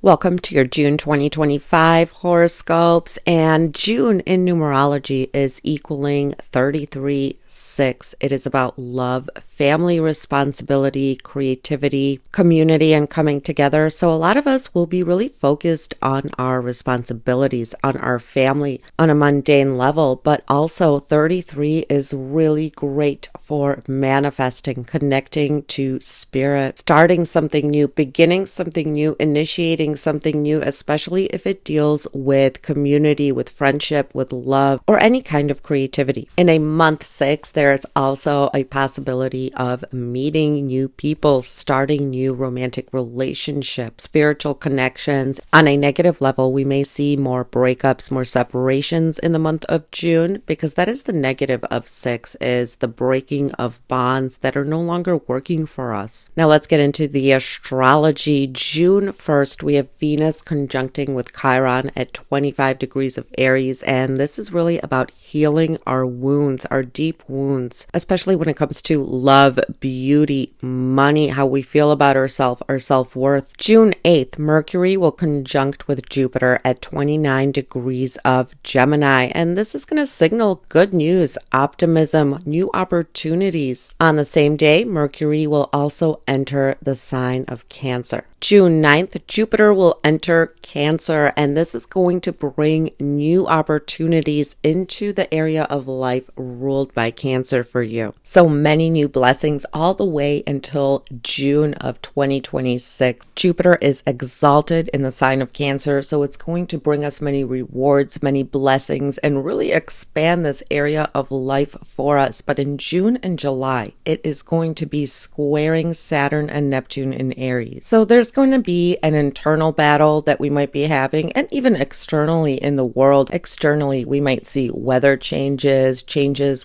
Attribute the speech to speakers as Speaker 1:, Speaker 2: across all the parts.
Speaker 1: Welcome to your June 2025 horoscopes, and June in numerology is equaling 33-6. It is about love, family responsibility, creativity, community, and coming together. So a lot of us will be really focused on our responsibilities, on our family, on a mundane level, but also 33 is really great for manifesting, connecting to spirit, starting something new, beginning something new, initiating something new, especially if it deals with community, with friendship, with love, or any kind of creativity. In a month 6, there is also a possibility of meeting new people, starting new romantic relationships, spiritual connections. On a negative level, we may see more breakups, more separations in the month of June, because that is the negative of 6, is the breaking of bonds that are no longer working for us. Now let's get into the astrology. June 1st, we have Venus conjuncting with Chiron at 25 degrees of Aries, and this is really about healing our wounds, our deep wounds, especially when it comes to love, beauty, money, how we feel about ourselves, our self-worth. June 8th, Mercury will conjunct with Jupiter at 29 degrees of Gemini, and this is going to signal good news, optimism, new opportunities. On the same day, Mercury will also enter the sign of Cancer. June 9th, Jupiter will enter Cancer, and this is going to bring new opportunities into the area of life ruled by Cancer for you. So many new blessings all the way until June of 2026. Jupiter is exalted in the sign of Cancer, so it's going to bring us many rewards, many blessings, and really expand this area of life for us. But in June and July, it is going to be squaring Saturn and Neptune in Aries. So there's going to be an internal battle that we might be having, and even externally in the world. Externally, we might see weather changes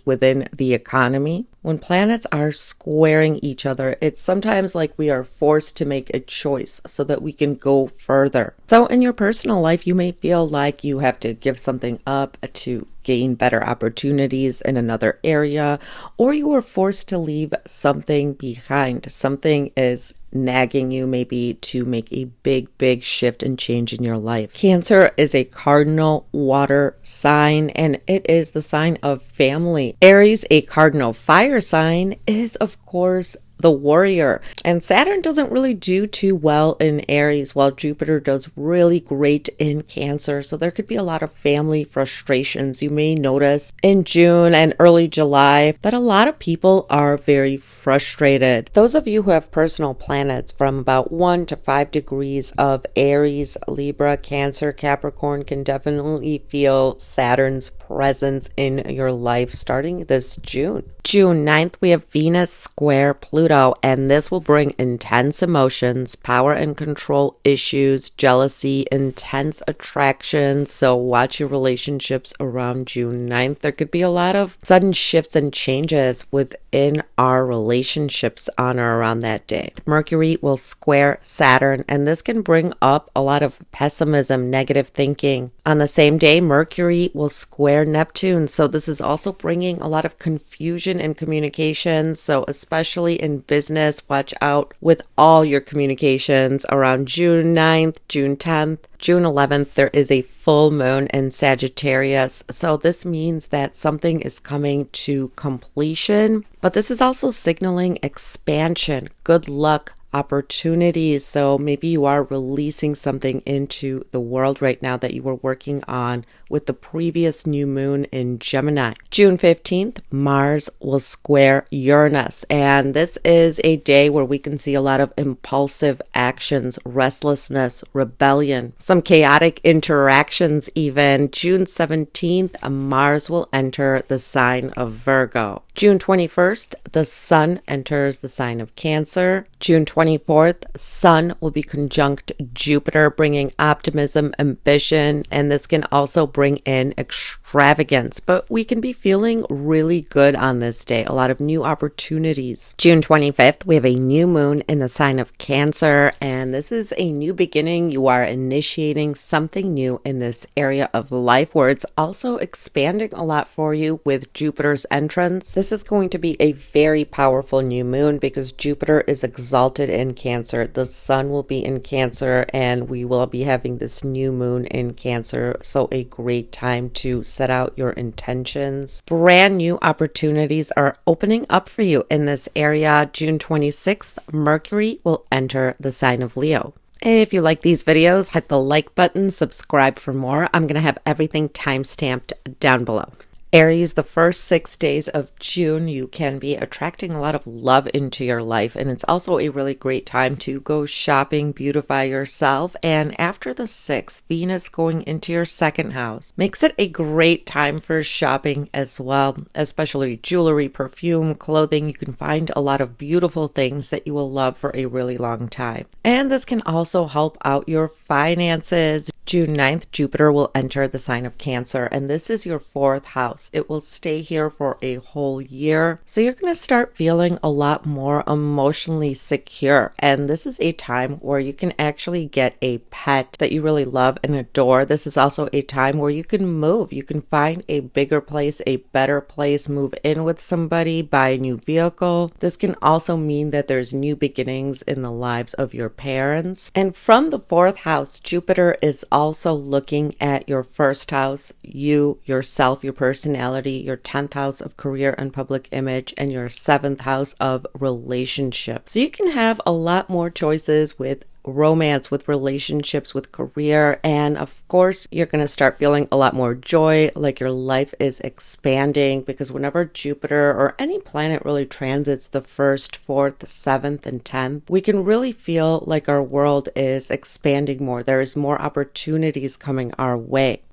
Speaker 1: within the economy. When planets are squaring each other, it's sometimes like we are forced to make a choice so that we can go further. So in your personal life, you may feel like you have to give something up to gain better opportunities in another area, or you are forced to leave something behind. Something is nagging you maybe to make a big shift and change in your life. Cancer is a cardinal water sign, and it is the sign of family. Aries, a cardinal fire sign, is of course the warrior. And Saturn doesn't really do too well in Aries, while Jupiter does really great in Cancer. So there could be a lot of family frustrations. You may notice in June and early July that a lot of people are very frustrated. Those of you who have personal planets from about 1 to 5 degrees of Aries, Libra, Cancer, Capricorn can definitely feel Saturn's presence in your life starting this June. June 9th, we have Venus square Pluto, and this will bring intense emotions, power and control issues, jealousy, intense attraction. So watch your relationships around June 9th. There could be a lot of sudden shifts and changes within our relationships on or around that day. Mercury will square Saturn, and this can bring up a lot of pessimism, negative thinking. On the same day, Mercury will square Neptune, so this is also bringing a lot of confusion in communications. So especially in business, watch out with all your communications around June 9th, June 10th. June 11th, there is a full moon in Sagittarius. So this means that something is coming to completion, but this is also signaling expansion, good luck, opportunities. So maybe you are releasing something into the world right now that you were working on with the previous new moon in Gemini. June 15th, Mars will square Uranus, and this is a day where we can see a lot of impulsive actions, restlessness, rebellion, some chaotic interactions even. June 17th, Mars will enter the sign of Virgo. June 21st, the Sun enters the sign of Cancer. June 24th, Sun will be conjunct Jupiter, bringing optimism, ambition, and this can also bring in extravagance. But we can be feeling really good on this day, a lot of new opportunities. June 25th, we have a new moon in the sign of Cancer, and this is a new beginning. You are initiating something new in this area of life where it's also expanding a lot for you with Jupiter's entrance. This this is going to be a very powerful new moon because Jupiter is exalted in Cancer. The sun will be in Cancer and we will be having this new moon in Cancer. So a great time to set out your intentions. Brand new opportunities are opening up for you in this area. June 26th, Mercury will enter the sign of Leo. If you like these videos, hit the like button, subscribe for more. I'm going to have everything timestamped down below. Aries, the first 6 days of June, you can be attracting a lot of love into your life, and it's also a really great time to go shopping, beautify yourself. And after the 6th, Venus going into your second house makes it a great time for shopping as well, especially jewelry, perfume, clothing. You can find a lot of beautiful things that you will love for a really long time. And this can also help out your finances. June 9th, Jupiter will enter the sign of Cancer, and this is your 4th house. It will stay here for a whole year. So you're going to start feeling a lot more emotionally secure. And this is a time where you can actually get a pet that you really love and adore. This is also a time where you can move. You can find a bigger place, a better place, move in with somebody, buy a new vehicle. This can also mean that there's new beginnings in the lives of your parents. And from the 4th house, Jupiter is also looking at your 1st house, you, yourself, your personality, your 10th house of career and public image, and your 7th house of relationships. So you can have a lot more choices with romance, with relationships, with career, and of course you're going to start feeling a lot more joy, like your life is expanding, because whenever Jupiter or any planet really transits the 1st, 4th, 7th, and 10th, we can really feel like our world is expanding more. There is more opportunities coming our way.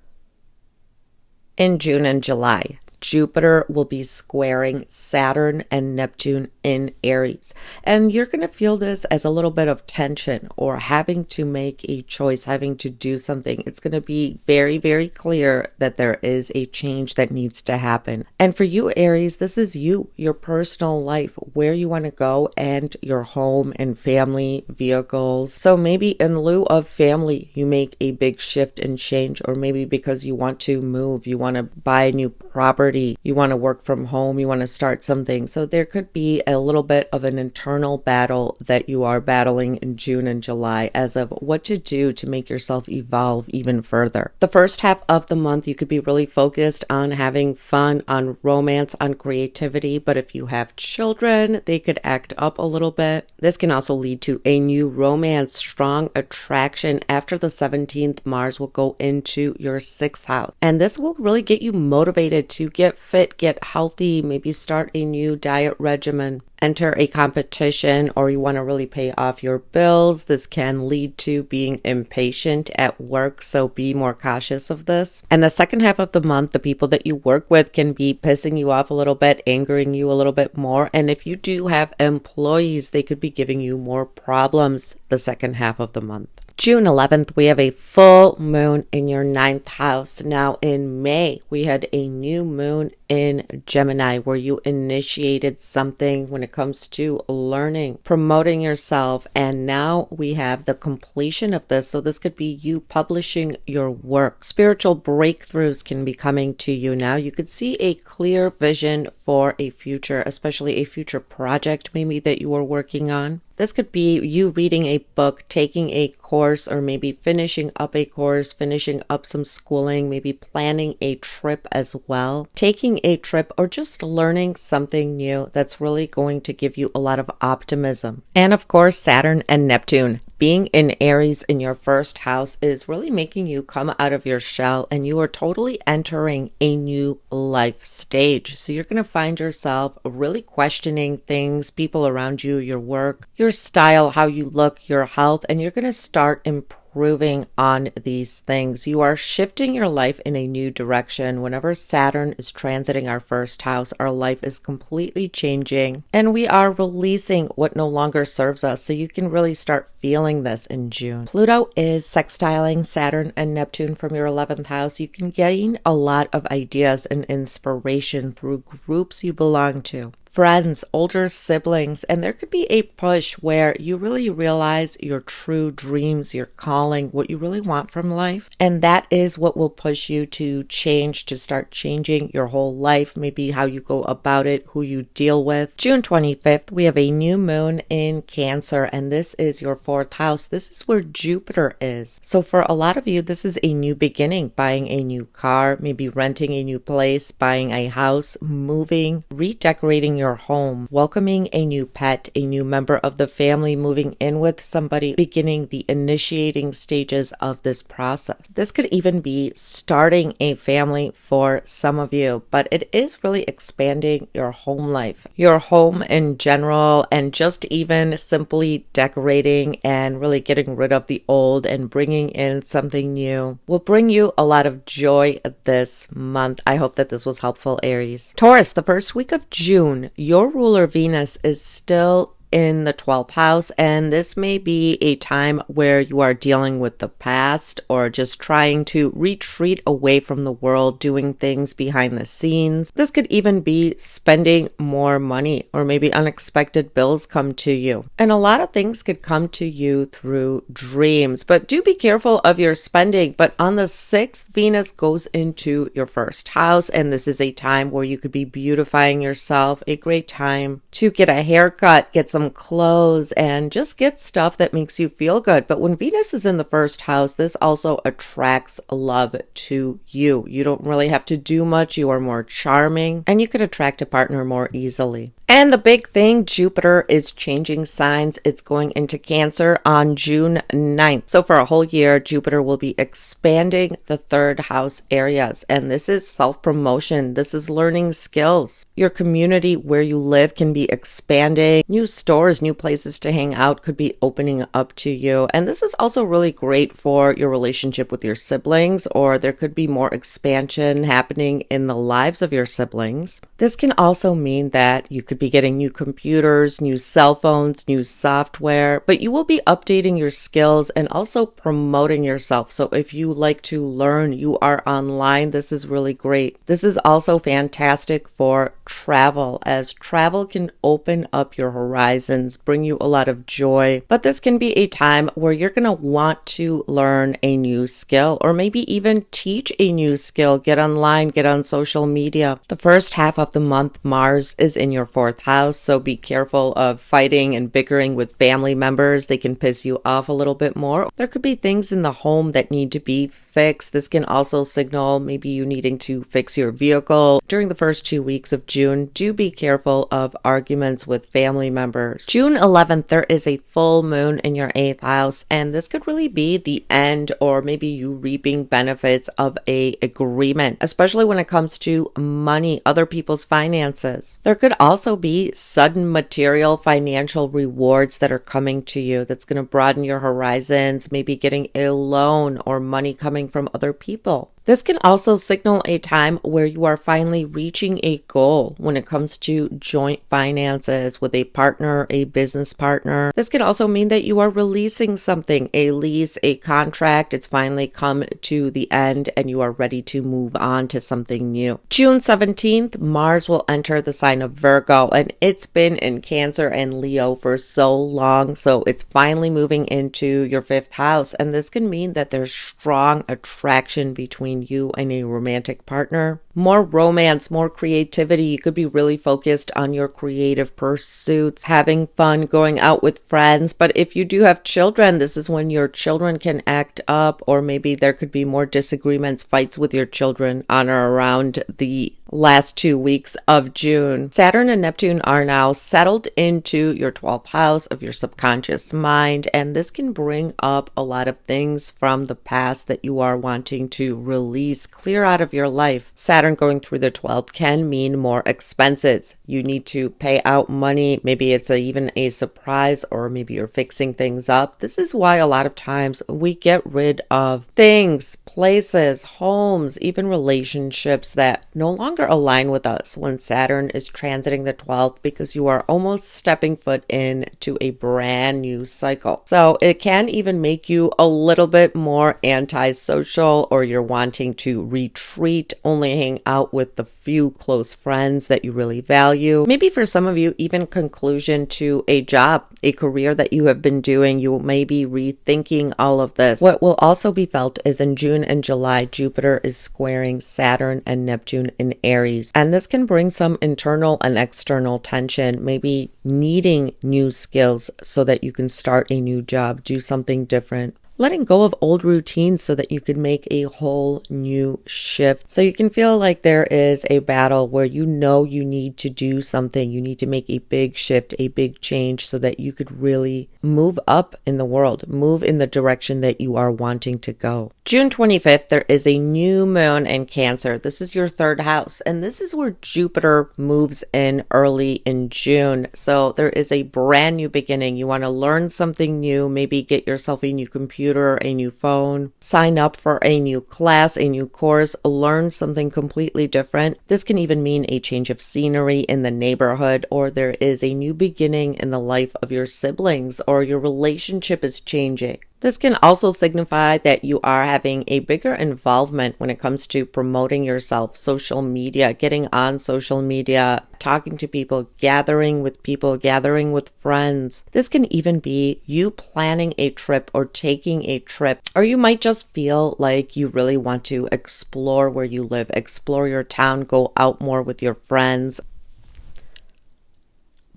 Speaker 1: In June and July, Jupiter will be squaring Saturn and Neptune in Aries. And you're going to feel this as a little bit of tension or having to make a choice, having to do something. It's going to be very, very clear that there is a change that needs to happen. And for you, Aries, this is you, your personal life, where you want to go, and your home and family, vehicles. So maybe in lieu of family, you make a big shift and change, or maybe because you want to move, you want to buy a new property, you want to work from home, you want to start something. So there could be a little bit of an internal battle that you are battling in June and July as of what to do to make yourself evolve even further. The first half of the month, you could be really focused on having fun, on romance, on creativity. But if you have children, they could act up a little bit. This can also lead to a new romance, strong attraction. After the 17th, Mars will go into your 6th house. And this will really get you motivated to get fit, get healthy, maybe start a new diet regimen, enter a competition, or you want to really pay off your bills. This can lead to being impatient at work, so be more cautious of this. And the second half of the month, the people that you work with can be pissing you off a little bit, angering you a little bit more. And if you do have employees, they could be giving you more problems the second half of the month. June 11th, we have a full moon in your 9th house. Now in May, we had a new moon in Gemini where you initiated something when it comes to learning, promoting yourself, and now we have the completion of this. So this could be you publishing your work. Spiritual breakthroughs can be coming to you now. You could see a clear vision for a future, especially a future project maybe that you are working on. This could be you reading a book, taking a course, or maybe finishing up a course, finishing up some schooling, maybe planning a trip as well. Taking a trip or just learning something new that's really going to give you a lot of optimism. And of course, Saturn and Neptune. Being in Aries in your 1st house is really making you come out of your shell, and you are totally entering a new life stage. So you're going to find yourself really questioning things, people around you, your work, your style, how you look, your health, and you're going to start improving on these things. You are shifting your life in a new direction. Whenever Saturn is transiting our 1st house, our life is completely changing, and we are releasing what no longer serves us. So you can really start feeling this in June. Pluto is sextiling Saturn and Neptune from your 11th house. You can gain a lot of ideas and inspiration through groups you belong to. friends, older siblings, and there could be a push where you really realize your true dreams, your calling, what you really want from life. And that is what will push you to change, to start changing your whole life, maybe how you go about it, who you deal with. June 25th, we have a new moon in Cancer, and this is your 4th house. This is where Jupiter is. So for a lot of you, this is a new beginning, buying a new car, maybe renting a new place, buying a house, moving, redecorating your home, welcoming a new pet, a new member of the family, moving in with somebody, beginning the initiating stages of this process. This could even be starting a family for some of you, but it is really expanding your home life, your home in general, and just even simply decorating and really getting rid of the old and bringing in something new will bring you a lot of joy this month. I hope that this was helpful, Aries. Taurus, the first week of June, your ruler Venus is still in the 12th house, and this may be a time where you are dealing with the past or just trying to retreat away from the world, doing things behind the scenes. This could even be spending more money, or maybe unexpected bills come to you. And a lot of things could come to you through dreams, but do be careful of your spending. But on the 6th, Venus goes into your 1st house, and this is a time where you could be beautifying yourself, a great time to get a haircut, get some clothes, and just get stuff that makes you feel good. But when Venus is in the 1st house, this also attracts love to you. You don't really have to do much. You are more charming, and you could attract a partner more easily. And the big thing, Jupiter is changing signs. It's going into Cancer on June 9th. So for a whole year, Jupiter will be expanding the 3rd house areas. And this is self-promotion. This is learning skills. Your community where you live can be expanding. New stores, new places to hang out could be opening up to you. And this is also really great for your relationship with your siblings, or there could be more expansion happening in the lives of your siblings. This can also mean that you could be getting new computers, new cell phones, new software, but you will be updating your skills and also promoting yourself. So if you like to learn, you are online, this is really great. This is also fantastic for travel, as travel can open up your horizons, bring you a lot of joy. But this can be a time where you're going to want to learn a new skill, or maybe even teach a new skill. Get online, get on social media. The first half of the month, Mars is in your 4th house, so be careful of fighting and bickering with family members. They can piss you off a little bit more. There could be things in the home that need to be fixed. This can also signal maybe you needing to fix your vehicle. During the first 2 weeks of June, do be careful of arguments with family members. June 11th, there is a full moon in your 8th house, and this could really be the end, or maybe you reaping benefits of a agreement, especially when it comes to money, other people's finances. There could also be sudden material financial rewards that are coming to you that's going to broaden your horizons, maybe getting a loan or money coming from other people. This can also signal a time where you are finally reaching a goal when it comes to joint finances with a partner, a business partner. This can also mean that you are releasing something, a lease, a contract. It's finally come to the end and you are ready to move on to something new. June 17th, Mars will enter the sign of Virgo, and it's been in Cancer and Leo for so long. So it's finally moving into your 5th house. And this can mean that there's strong attraction between you and a romantic partner. More romance, more creativity. You could be really focused on your creative pursuits, having fun, going out with friends. But if you do have children, this is when your children can act up, or maybe there could be more disagreements, fights with your children on or around the last 2 weeks of June. Saturn and Neptune are now settled into your 12th house of your subconscious mind, and this can bring up a lot of things from the past that you are wanting to release, clear out of your life. Saturn going through the 12th can mean more expenses. You need to pay out money. Maybe it's even a surprise, or maybe you're fixing things up. This is why a lot of times we get rid of things, places, homes, even relationships that no longer align with us when Saturn is transiting the 12th, because you are almost stepping foot into a brand new cycle. So it can even make you a little bit more antisocial, or you're wanting to retreat, only hang hanging out with the few close friends that you really value. Maybe for some of you, even conclusion to a job, a career that you have been doing. You may be rethinking all of this. What will also be felt is in June and July, Jupiter is squaring Saturn and Neptune in Aries. And this can bring some internal and external tension, maybe needing new skills so that you can start a new job, do something different. Letting go of old routines so that you can make a whole new shift. So you can feel like there is a battle where you know you need to do something. You need to make a big shift, a big change so that you could really move up in the world, move in the direction that you are wanting to go. June 25th, there is a new moon in Cancer. This is your third house, and this is where Jupiter moves in early in June. So there is a brand new beginning. You want to learn something new, maybe get yourself a new computer, a new phone, sign up for a new class, a new course, learn something completely different. This can even mean a change of scenery in the neighborhood, or there is a new beginning in the life of your siblings, or your relationship is changing. This can also signify that you are having a bigger involvement when it comes to promoting yourself, social media, getting on social media, talking to people, gathering with friends. This can even be you planning a trip or taking a trip, or you might just feel like you really want to explore where you live, explore your town, go out more with your friends.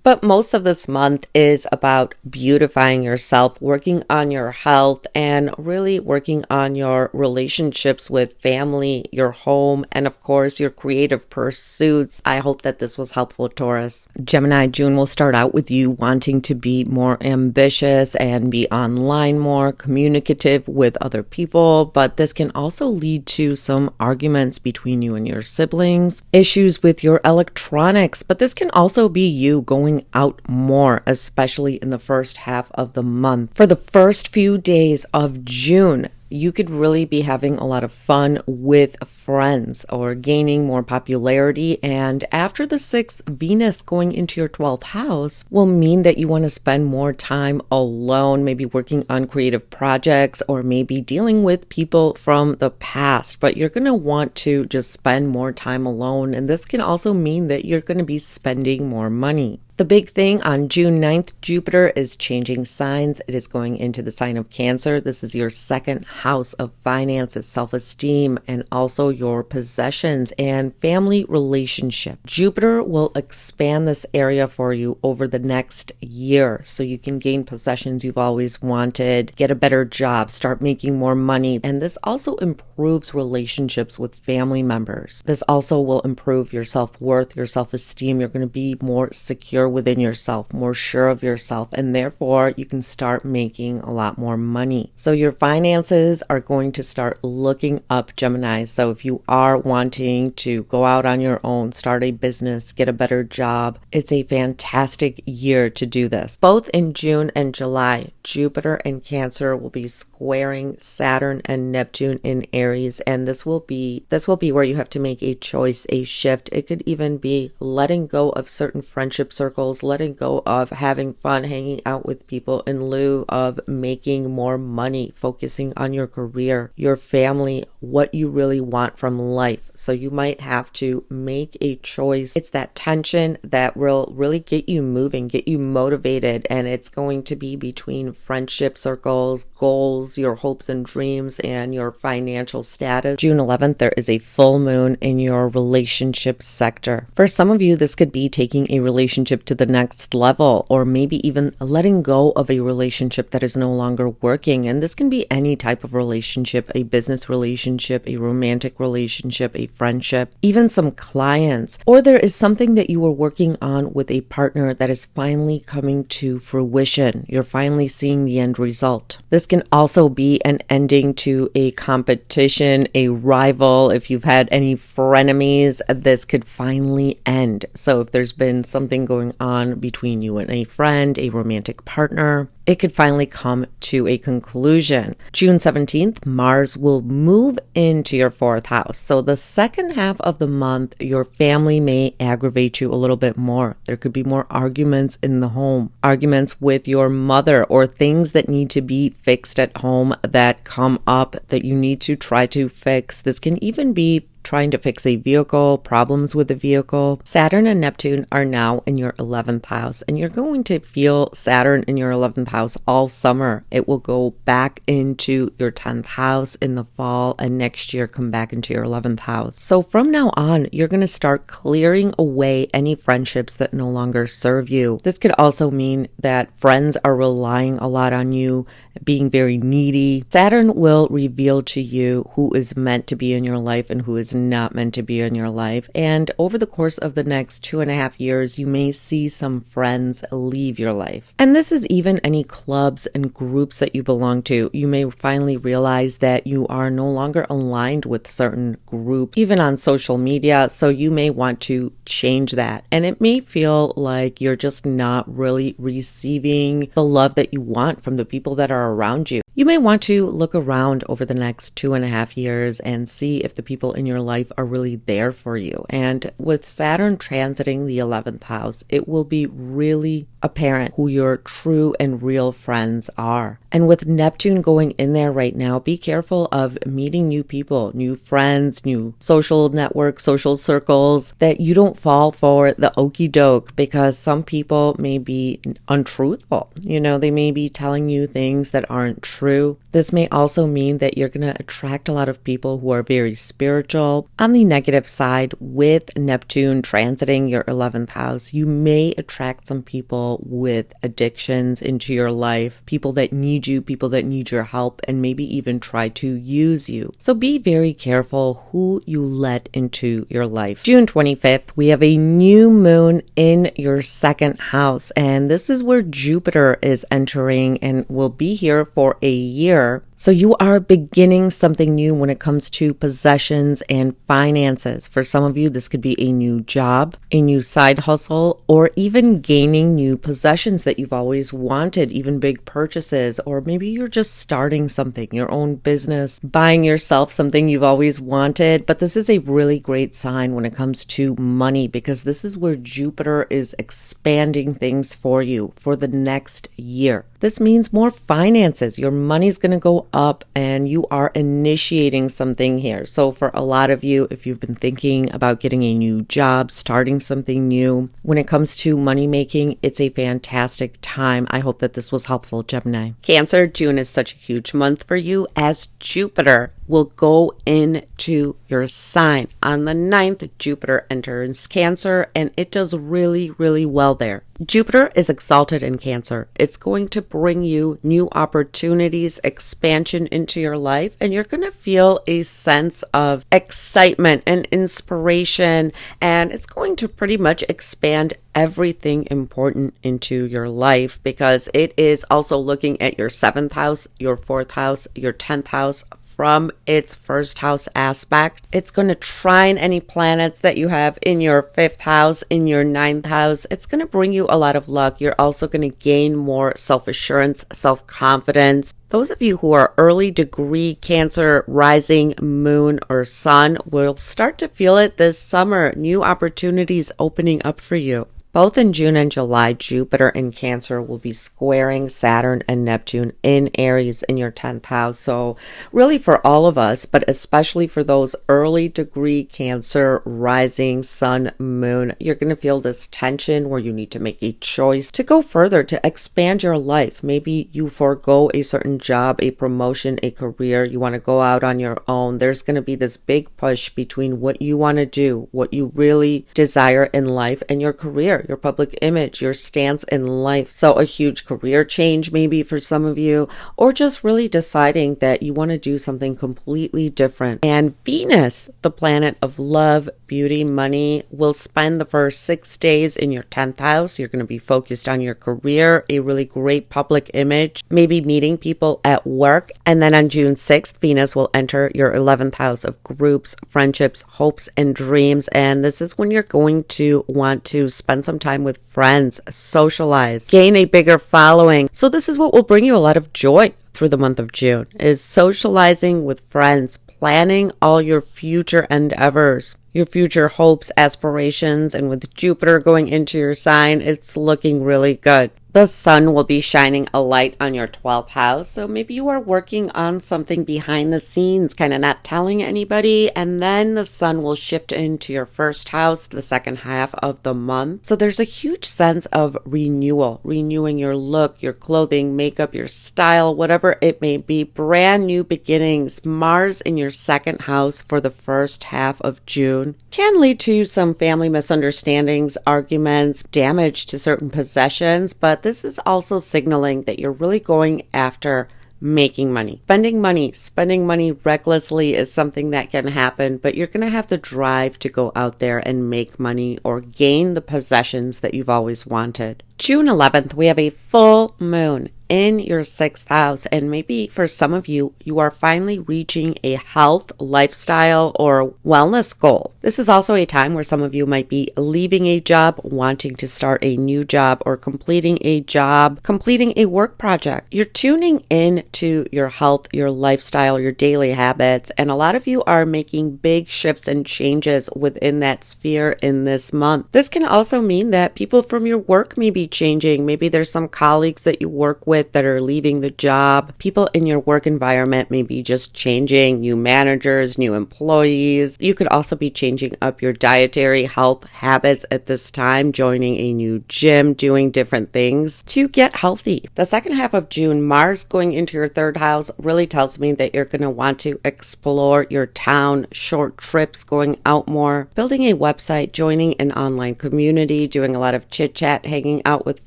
Speaker 1: But most of this month is about beautifying yourself, working on your health, and really working on your relationships with family, your home, and of course, your creative pursuits. I hope that this was helpful, Taurus. Gemini, June will start out with you wanting to be more ambitious and be online more, communicative with other people, but this can also lead to some arguments between you and your siblings, issues with your electronics, but this can also be you going out more, especially in the first half of the month. For the first few days of June, you could really be having a lot of fun with friends or gaining more popularity. And after the 6th, Venus going into your 12th house will mean that you want to spend more time alone, maybe working on creative projects or maybe dealing with people from the past. But you're going to want to just spend more time alone. And this can also mean that you're going to be spending more money. The big thing on June 9th, Jupiter is changing signs. It is going into the sign of Cancer. This is your second house of finances, self-esteem, and also your possessions and family relationship. Jupiter will expand this area for you over the next year so you can gain possessions you've always wanted, get a better job, start making more money. And this also improves relationships with family members. This also will improve your self-worth, your self-esteem. You're going to be more secure within yourself, more sure of yourself, and therefore you can start making a lot more money. So your finances are going to start looking up, Gemini. So if you are wanting to go out on your own, start a business, get a better job, it's a fantastic year to do this. Both in June and July, Jupiter and Cancer will be squaring Saturn and Neptune in Aries, and this will be where you have to make a choice, a shift. It could even be letting go of certain friendship circles, letting go of having fun, hanging out with people in lieu of making more money, focusing on your career, your family, what you really want from life. So you might have to make a choice. It's that tension that will really get you moving, get you motivated, and it's going to be between friendship circles, goals, your hopes and dreams, and your financial status. June 11th, there is a full moon in your relationship sector. For some of you, this could be taking a relationship to the next level, or maybe even letting go of a relationship that is no longer working. And this can be any type of relationship, a business relationship, a romantic relationship, a friendship, even some clients, or there is something that you were working on with a partner that is finally coming to fruition. You're finally seeing the end result. This can also be an ending to a competition, a rival. If you've had any frenemies, this could finally end. So if there's been something going on between you and a friend, a romantic partner, it could finally come to a conclusion. June 17th, Mars will move into your 4th house. So the second half of the month, your family may aggravate you a little bit more. There could be more arguments in the home, arguments with your mother, or things that need to be fixed at home that come up that you need to try to fix. This can even be trying to fix a vehicle, problems with a vehicle. Saturn and Neptune are now in your 11th house, and you're going to feel Saturn in your 11th house all summer. It will go back into your 10th house in the fall, and next year come back into your 11th house. So from now on, you're going to start clearing away any friendships that no longer serve you. This could also mean that friends are relying a lot on you, being very needy. Saturn will reveal to you who is meant to be in your life and who is not meant to be in your life. And over the course of the next 2.5 years, you may see some friends leave your life. And this is even any clubs and groups that you belong to. You may finally realize that you are no longer aligned with certain groups, even on social media. So you may want to change that. And it may feel like you're just not really receiving the love that you want from the people that are around you. You may want to look around over the next 2.5 years and see if the people in your life are really there for you. And with Saturn transiting the 11th house, it will be really apparent who your true and real friends are. And with Neptune going in there right now, be careful of meeting new people, new friends, new social networks, social circles, that you don't fall for the okie doke, because some people may be untruthful. They may be telling you things that aren't true. This may also mean that you're going to attract a lot of people who are very spiritual. On the negative side, with Neptune transiting your 11th house, you may attract some people with addictions into your life, people that need you, people that need your help, and maybe even try to use you. So be very careful who you let into your life. June 25th, we have a new moon in your second house, and this is where Jupiter is entering and will be here for a year. So you are beginning something new when it comes to possessions and finances. For some of you, this could be a new job, a new side hustle, or even gaining new possessions that you've always wanted, even big purchases, or maybe you're just starting something, your own business, buying yourself something you've always wanted. But this is a really great sign when it comes to money, because this is where Jupiter is expanding things for you for the next year. This means more finances. Your money's going to go up and you are initiating something here. So for a lot of you, if you've been thinking about getting a new job, starting something new, when it comes to money making, it's a fantastic time. I hope that this was helpful, Gemini. Cancer, June is such a huge month for you as Jupiter will go into your sign. On the 9th, Jupiter enters Cancer, and it does really, really well there. Jupiter is exalted in Cancer. It's going to bring you new opportunities, expansion into your life, and you're going to feel a sense of excitement and inspiration, and it's going to pretty much expand everything important into your life, because it is also looking at your 7th house, your 4th house, your 10th house, from its first house aspect. It's going to trine any planets that you have in your 5th house, in your 9th house. It's going to bring you a lot of luck. You're also going to gain more self-assurance, self-confidence. Those of you who are early degree Cancer, rising, moon, or sun will start to feel it this summer. New opportunities opening up for you. Both in June and July, Jupiter in Cancer will be squaring Saturn and Neptune in Aries in your 10th house. So really for all of us, but especially for those early degree Cancer, rising, sun, moon, you're going to feel this tension where you need to make a choice to go further, to expand your life. Maybe you forego a certain job, a promotion, a career. You want to go out on your own. There's going to be this big push between what you want to do, what you really desire in life, and your career, your public image, your stance in life. So a huge career change maybe for some of you, or just really deciding that you want to do something completely different. And Venus, the planet of love, beauty, money, will spend the first 6 days in your 10th house. You're going to be focused on your career, a really great public image, maybe meeting people at work. And then on June 6th, Venus will enter your 11th house of groups, friendships, hopes, and dreams. And this is when you're going to want to spend some time with friends, socialize, gain a bigger following. So this is what will bring you a lot of joy through the month of June, is socializing with friends, planning all your future endeavors, your future hopes, aspirations, and with Jupiter going into your sign, it's looking really good. The sun will be shining a light on your 12th house, so maybe you are working on something behind the scenes, kind of not telling anybody, and then the sun will shift into your first house the second half of the month. So there's a huge sense of renewal, renewing your look, your clothing, makeup, your style, whatever it may be, brand new beginnings. Mars in your second house for the first half of June can lead to some family misunderstandings, arguments, damage to certain possessions, but this is also signaling that you're really going after making money. Spending money recklessly is something that can happen, but you're going to have the drive to go out there and make money or gain the possessions that you've always wanted. June 11th, we have a full moon in your 6th house, and maybe for some of you, you are finally reaching a health, lifestyle, or wellness goal. This is also a time where some of you might be leaving a job, wanting to start a new job, or completing a job, completing a work project. You're tuning in to your health, your lifestyle, your daily habits, and a lot of you are making big shifts and changes within that sphere in this month. This can also mean that people from your work may be changing. Maybe there's some colleagues that you work with that are leaving the job. People in your work environment may be just changing, new managers, new employees. You could also be changing up your dietary health habits at this time, joining a new gym, doing different things to get healthy. The second half of June, Mars going into your 3rd house really tells me that you're going to want to explore your town, short trips, going out more, building a website, joining an online community, doing a lot of chit chat, hanging out with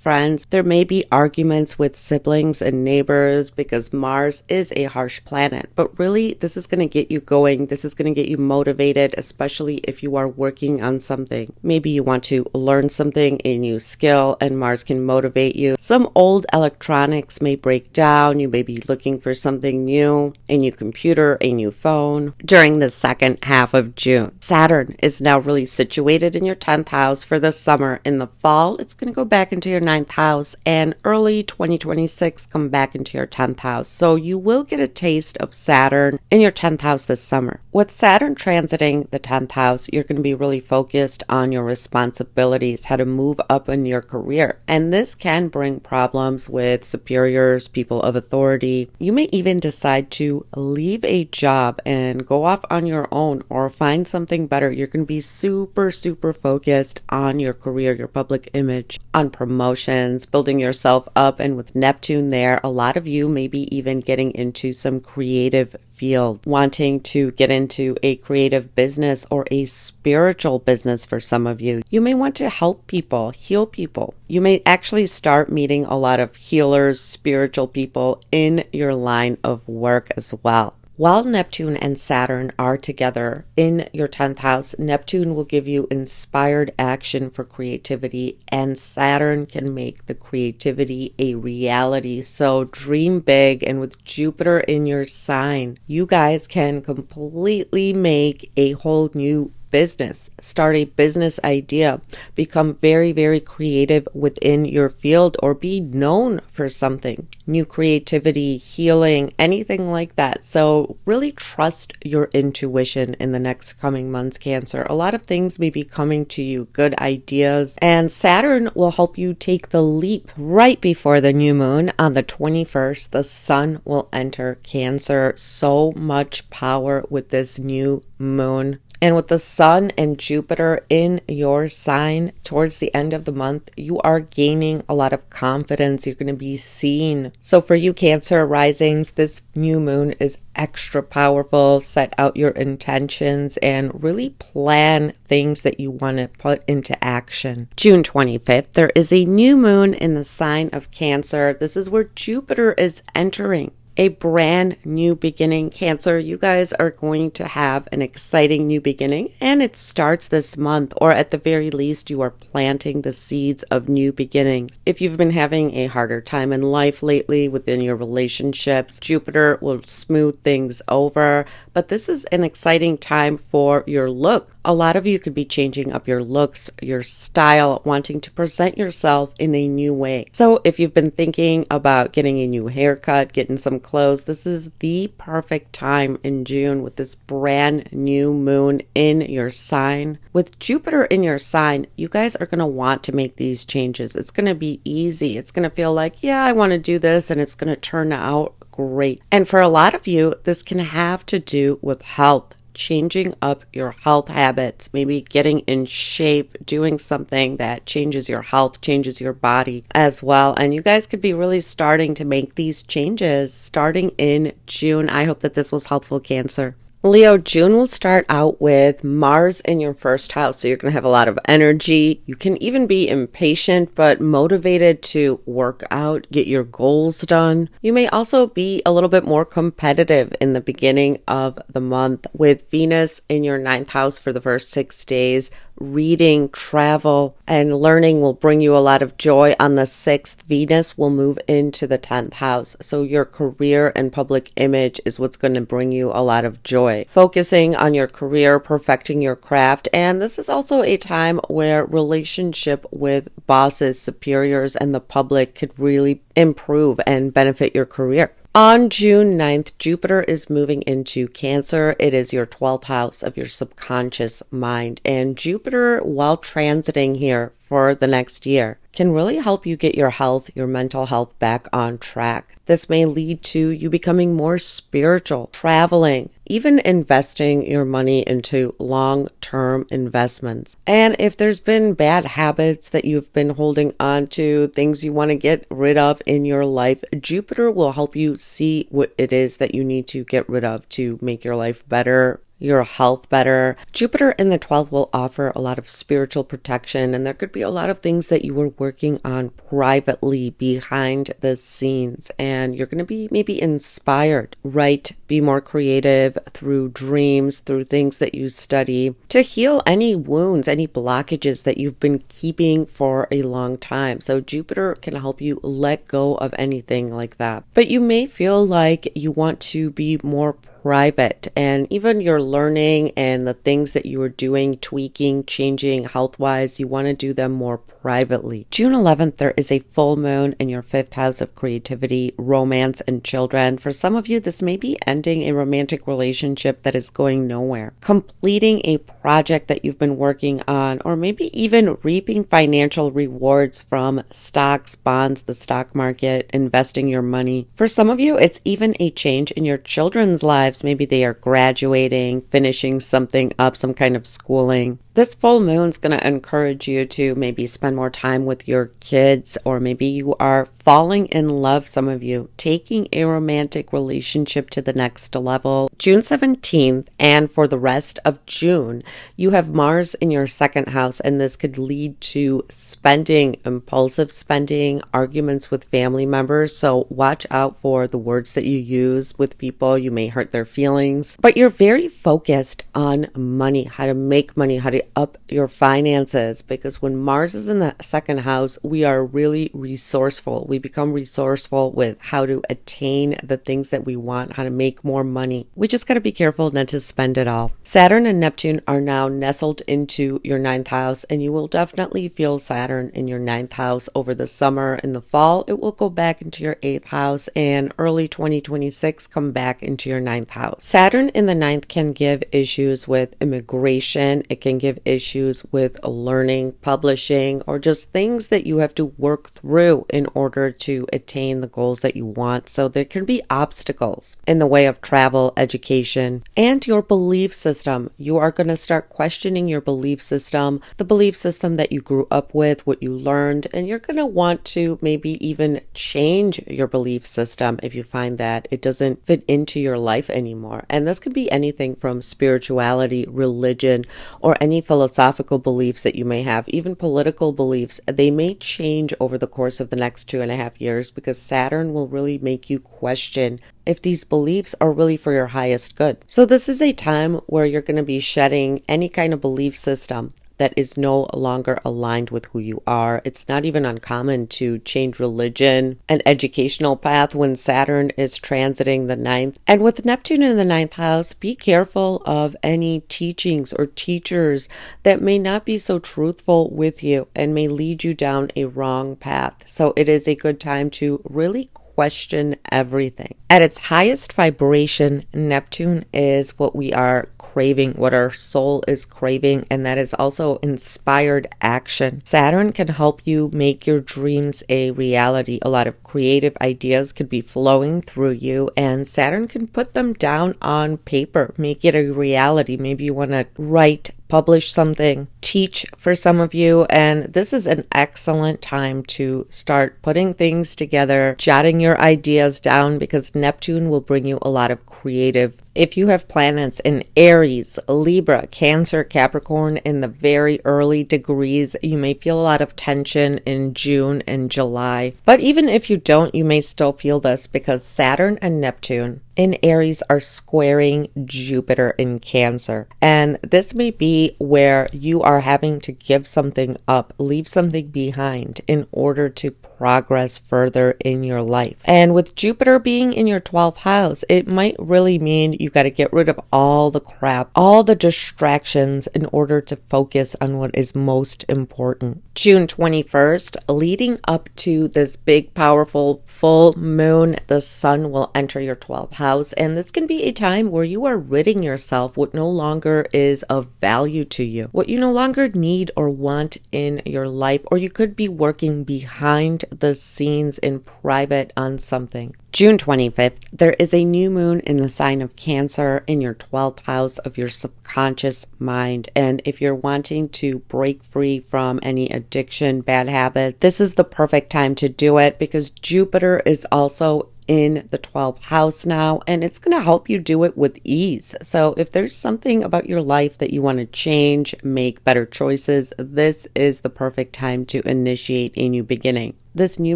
Speaker 1: friends. There may be arguments with siblings and neighbors because Mars is a harsh planet, but really this is going to get you going. This is going to get you motivated, especially if you are working on something. Maybe you want to learn something, a new skill, and Mars can motivate you. Some old electronics may break down. You may be looking for something new, a new computer, a new phone during the second half of June. Saturn is now really situated in your 10th house for the summer. In the fall, it's going to go back into your 9th house, and early 2026 come back into your 10th house. So you will get a taste of Saturn in your 10th house this summer. With Saturn transiting the 10th house, you're going to be really focused on your responsibilities, how to move up in your career. And this can bring problems with superiors, people of authority. You may even decide to leave a job and go off on your own or find something better. You're going to be super focused on your career, your public image, on promotions, building yourself up. And with Neptune there, a lot of you may be even getting into some creative field, wanting to get into a creative business or a spiritual business for some of you. You may want to help people, heal people. You may actually start meeting a lot of healers, spiritual people in your line of work as well. While Neptune and Saturn are together in your 10th house, Neptune will give you inspired action for creativity, and Saturn can make the creativity a reality. So dream big, and with Jupiter in your sign, you guys can completely make a whole new business, start a business idea, become very creative within your field, or be known for something, new creativity, healing, anything like that. So really trust your intuition in the next coming months, Cancer. A lot of things may be coming to you, good ideas, and Saturn will help you take the leap. Right before the new moon on the 21st, the sun will enter Cancer. So much power with this new moon. And with the sun and Jupiter in your sign towards the end of the month, you are gaining a lot of confidence. You're going to be seen. So for you Cancer risings, this new moon is extra powerful. Set out your intentions and really plan things that you want to put into action. June 25th, there is a new moon in the sign of Cancer. This is where Jupiter is entering. A brand new beginning. Cancer, you guys are going to have an exciting new beginning, and it starts this month, or at the very least you are planting the seeds of new beginnings. If you've been having a harder time in life lately within your relationships, Jupiter will smooth things over, but this is an exciting time for your look. A lot of you could be changing up your looks, your style, wanting to present yourself in a new way. So if you've been thinking about getting a new haircut, getting some close. This is the perfect time in June with this brand new moon in your sign. With Jupiter in your sign, you guys are going to want to make these changes. It's going to be easy. It's going to feel like, yeah, I want to do this, and it's going to turn out great. And for a lot of you, this can have to do with health. Changing up your health habits, maybe getting in shape, doing something that changes your health, changes your body as well. And you guys could be really starting to make these changes starting in June. I hope that this was helpful, Cancer. Leo, June will start out with Mars in your first house. So you're going to have a lot of energy. You can even be impatient, but motivated to work out, get your goals done. You may also be a little bit more competitive in the beginning of the month with Venus in your ninth house for the first 6 days. Reading, travel, and learning will bring you a lot of joy. On the 6th, Venus will move into the 10th house. So your career and public image is what's going to bring you a lot of joy. Focusing on your career, perfecting your craft. And this is also a time where relationship with bosses, superiors, and the public could really improve and benefit your career. On June 9th, Jupiter is moving into Cancer. It is your 12th house of your subconscious mind. And Jupiter, while transiting here for the next year, can really help you get your health, your mental health back on track. This may lead to you becoming more spiritual, traveling, even investing your money into long-term investments. And if there's been bad habits that you've been holding on to, things you want to get rid of in your life, Jupiter will help you see what it is that you need to get rid of to make your life better, your health better. Jupiter in the 12th will offer a lot of spiritual protection, and there could be a lot of things that you were working on privately behind the scenes, and you're going to be maybe inspired, right? Be more creative through dreams, through things that you study to heal any wounds, any blockages that you've been keeping for a long time. So Jupiter can help you let go of anything like that. But you may feel like you want to be more private, and even your learning and the things that you are doing, tweaking, changing health-wise, you want to do them more privately. June 11th, there is a full moon in your 5th house of creativity, romance, and children. For some of you, this may be ending a romantic relationship that is going nowhere, completing a project that you've been working on, or maybe even reaping financial rewards from stocks, bonds, the stock market, investing your money. For some of you, it's even a change in your children's lives. Maybe they are graduating, finishing something up, some kind of schooling. This full moon's going to encourage you to maybe spend more time with your kids, or maybe you are falling in love, some of you, taking a romantic relationship to the next level. June 17th, and for the rest of June, you have Mars in your 2nd house, and this could lead to spending, impulsive spending, arguments with family members. So watch out for the words that you use with people. You may hurt their feelings, but you're very focused on money, how to make money, how to up your finances, because when Mars is in the 2nd house, we are really resourceful. We become resourceful with how to attain the things that we want, how to make more money. We just got to be careful not to spend it all. Saturn and Neptune are now nestled into your 9th house, and you will definitely feel Saturn in your 9th house over the summer. In the fall, it will go back into your 8th house, and early 2026 come back into your 9th house. Saturn in the 9th can give issues with immigration. It can give issues with learning, publishing, or just things that you have to work through in order to attain the goals that you want. So there can be obstacles in the way of travel, education, and your belief system. You are going to start questioning your belief system, the belief system that you grew up with, what you learned, and you're going to want to maybe even change your belief system if you find that it doesn't fit into your life anymore. And this could be anything from spirituality, religion, or any philosophical beliefs that you may have, even political beliefs. They may change over the course of the next 2.5 years, because Saturn will really make you question if these beliefs are really for your highest good. So this is a time where you're going to be shedding any kind of belief system that is no longer aligned with who you are. It's not even uncommon to change religion and educational path when Saturn is transiting the 9th. And with Neptune in the 9th house, be careful of any teachings or teachers that may not be so truthful with you and may lead you down a wrong path. So it is a good time to really question everything. At its highest vibration, Neptune is what we are craving, what our soul is craving, and that is also inspired action. Saturn can help you make your dreams a reality. A lot of creative ideas could be flowing through you, and Saturn can put them down on paper, make it a reality. Maybe you want to write, publish something, teach for some of you, and this is an excellent time to start putting things together, jotting your ideas down, because Neptune will bring you a lot of creative. If you have planets in Aries, Libra, Cancer, Capricorn in the very early degrees, you may feel a lot of tension in June and July. But even if you don't, you may still feel this because Saturn and Neptune in Aries are squaring Jupiter in Cancer. And this may be where you are having to give something up, leave something behind in order to progress further in your life. And with Jupiter being in your 12th house, it might really mean you got to get rid of all the crap, all the distractions in order to focus on what is most important. June 21st, leading up to this big, powerful full moon, the sun will enter your 12th house. And this can be a time where you are ridding yourself what no longer is of value to you, what you no longer need or want in your life, or you could be working behind the scenes in private on something. June 25th, there is a new moon in the sign of Cancer in your 12th house of your subconscious mind. And if you're wanting to break free from any addiction, bad habit, this is the perfect time to do it because Jupiter is also in the 12th house now, and it's going to help you do it with ease. So if there's something about your life that you want to change, make better choices, this is the perfect time to initiate a new beginning. This new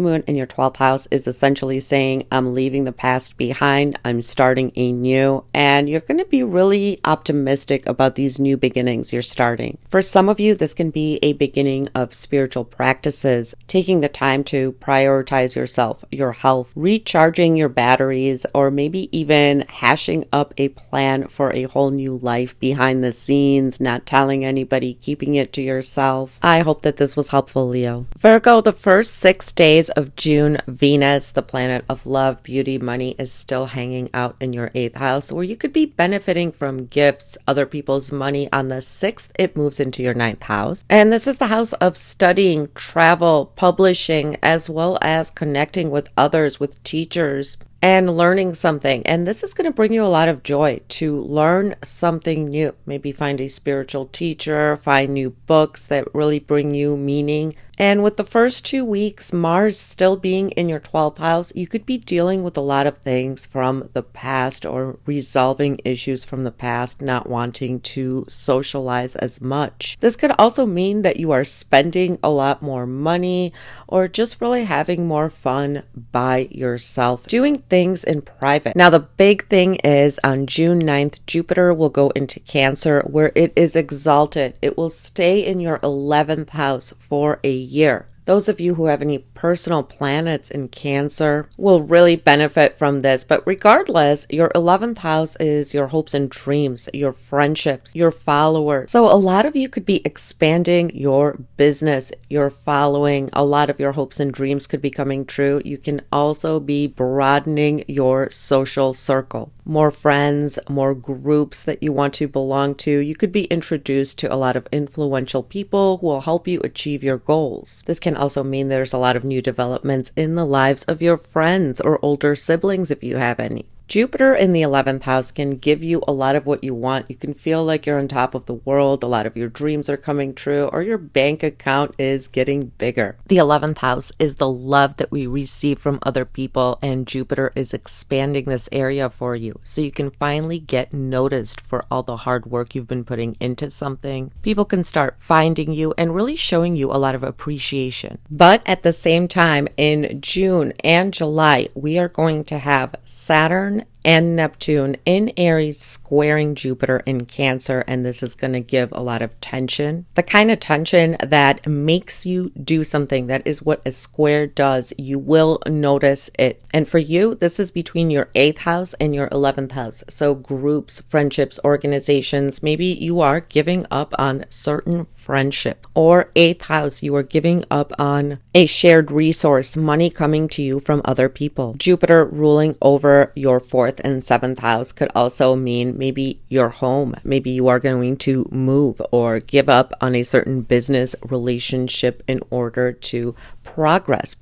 Speaker 1: moon in your 12th house is essentially saying, I'm leaving the past behind, I'm starting a new, and you're going to be really optimistic about these new beginnings you're starting. For some of you, this can be a beginning of spiritual practices, taking the time to prioritize yourself, your health, recharging your batteries, or maybe even hashing up a plan for a whole new life behind the scenes, not telling anybody, keeping it to yourself. I hope that this was helpful, Leo. Virgo, the first 6 days of June, Venus, the planet of love, beauty, money, is still hanging out in your 8th house, where you could be benefiting from gifts, other people's money. On the 6th, it moves into your 9th house. And this is the house of studying, travel, publishing, as well as connecting with others, with teachers, and learning something. And this is going to bring you a lot of joy to learn something new. Maybe find a spiritual teacher, find new books that really bring you meaning. And with the first 2 weeks, Mars still being in your 12th house, you could be dealing with a lot of things from the past or resolving issues from the past, not wanting to socialize as much. This could also mean that you are spending a lot more money or just really having more fun by yourself, doing things in private. Now, the big thing is on June 9th, Jupiter will go into Cancer where it is exalted. It will stay in your 11th house for a year. Those of you who have any personal planets in Cancer will really benefit from this. But regardless, your 11th house is your hopes and dreams, your friendships, your followers. So a lot of you could be expanding your business, your following. A lot of your hopes and dreams could be coming true. You can also be broadening your social circle. More friends, more groups that you want to belong to. You could be introduced to a lot of influential people who will help you achieve your goals. This can also mean there's a lot of new developments in the lives of your friends or older siblings if you have any. Jupiter in the 11th house can give you a lot of what you want. You can feel like you're on top of the world. A lot of your dreams are coming true, or your bank account is getting bigger. The 11th house is the love that we receive from other people, and Jupiter is expanding this area for you. So you can finally get noticed for all the hard work you've been putting into something. People can start finding you and really showing you a lot of appreciation. But at the same time, in June and July, we are going to have Saturn and Neptune in Aries squaring Jupiter in Cancer, and this is going to give a lot of tension. The kind of tension that makes you do something. That is what a square does. You will notice it. And for you, this is between your 8th house and your 11th house. So groups, friendships, organizations, maybe you are giving up on certain friendship. Or 8th house, you are giving up on a shared resource, money coming to you from other people. Jupiter ruling over your 4th and 7th house could also mean maybe your home. Maybe you are going to move or give up on a certain business relationship in order to progress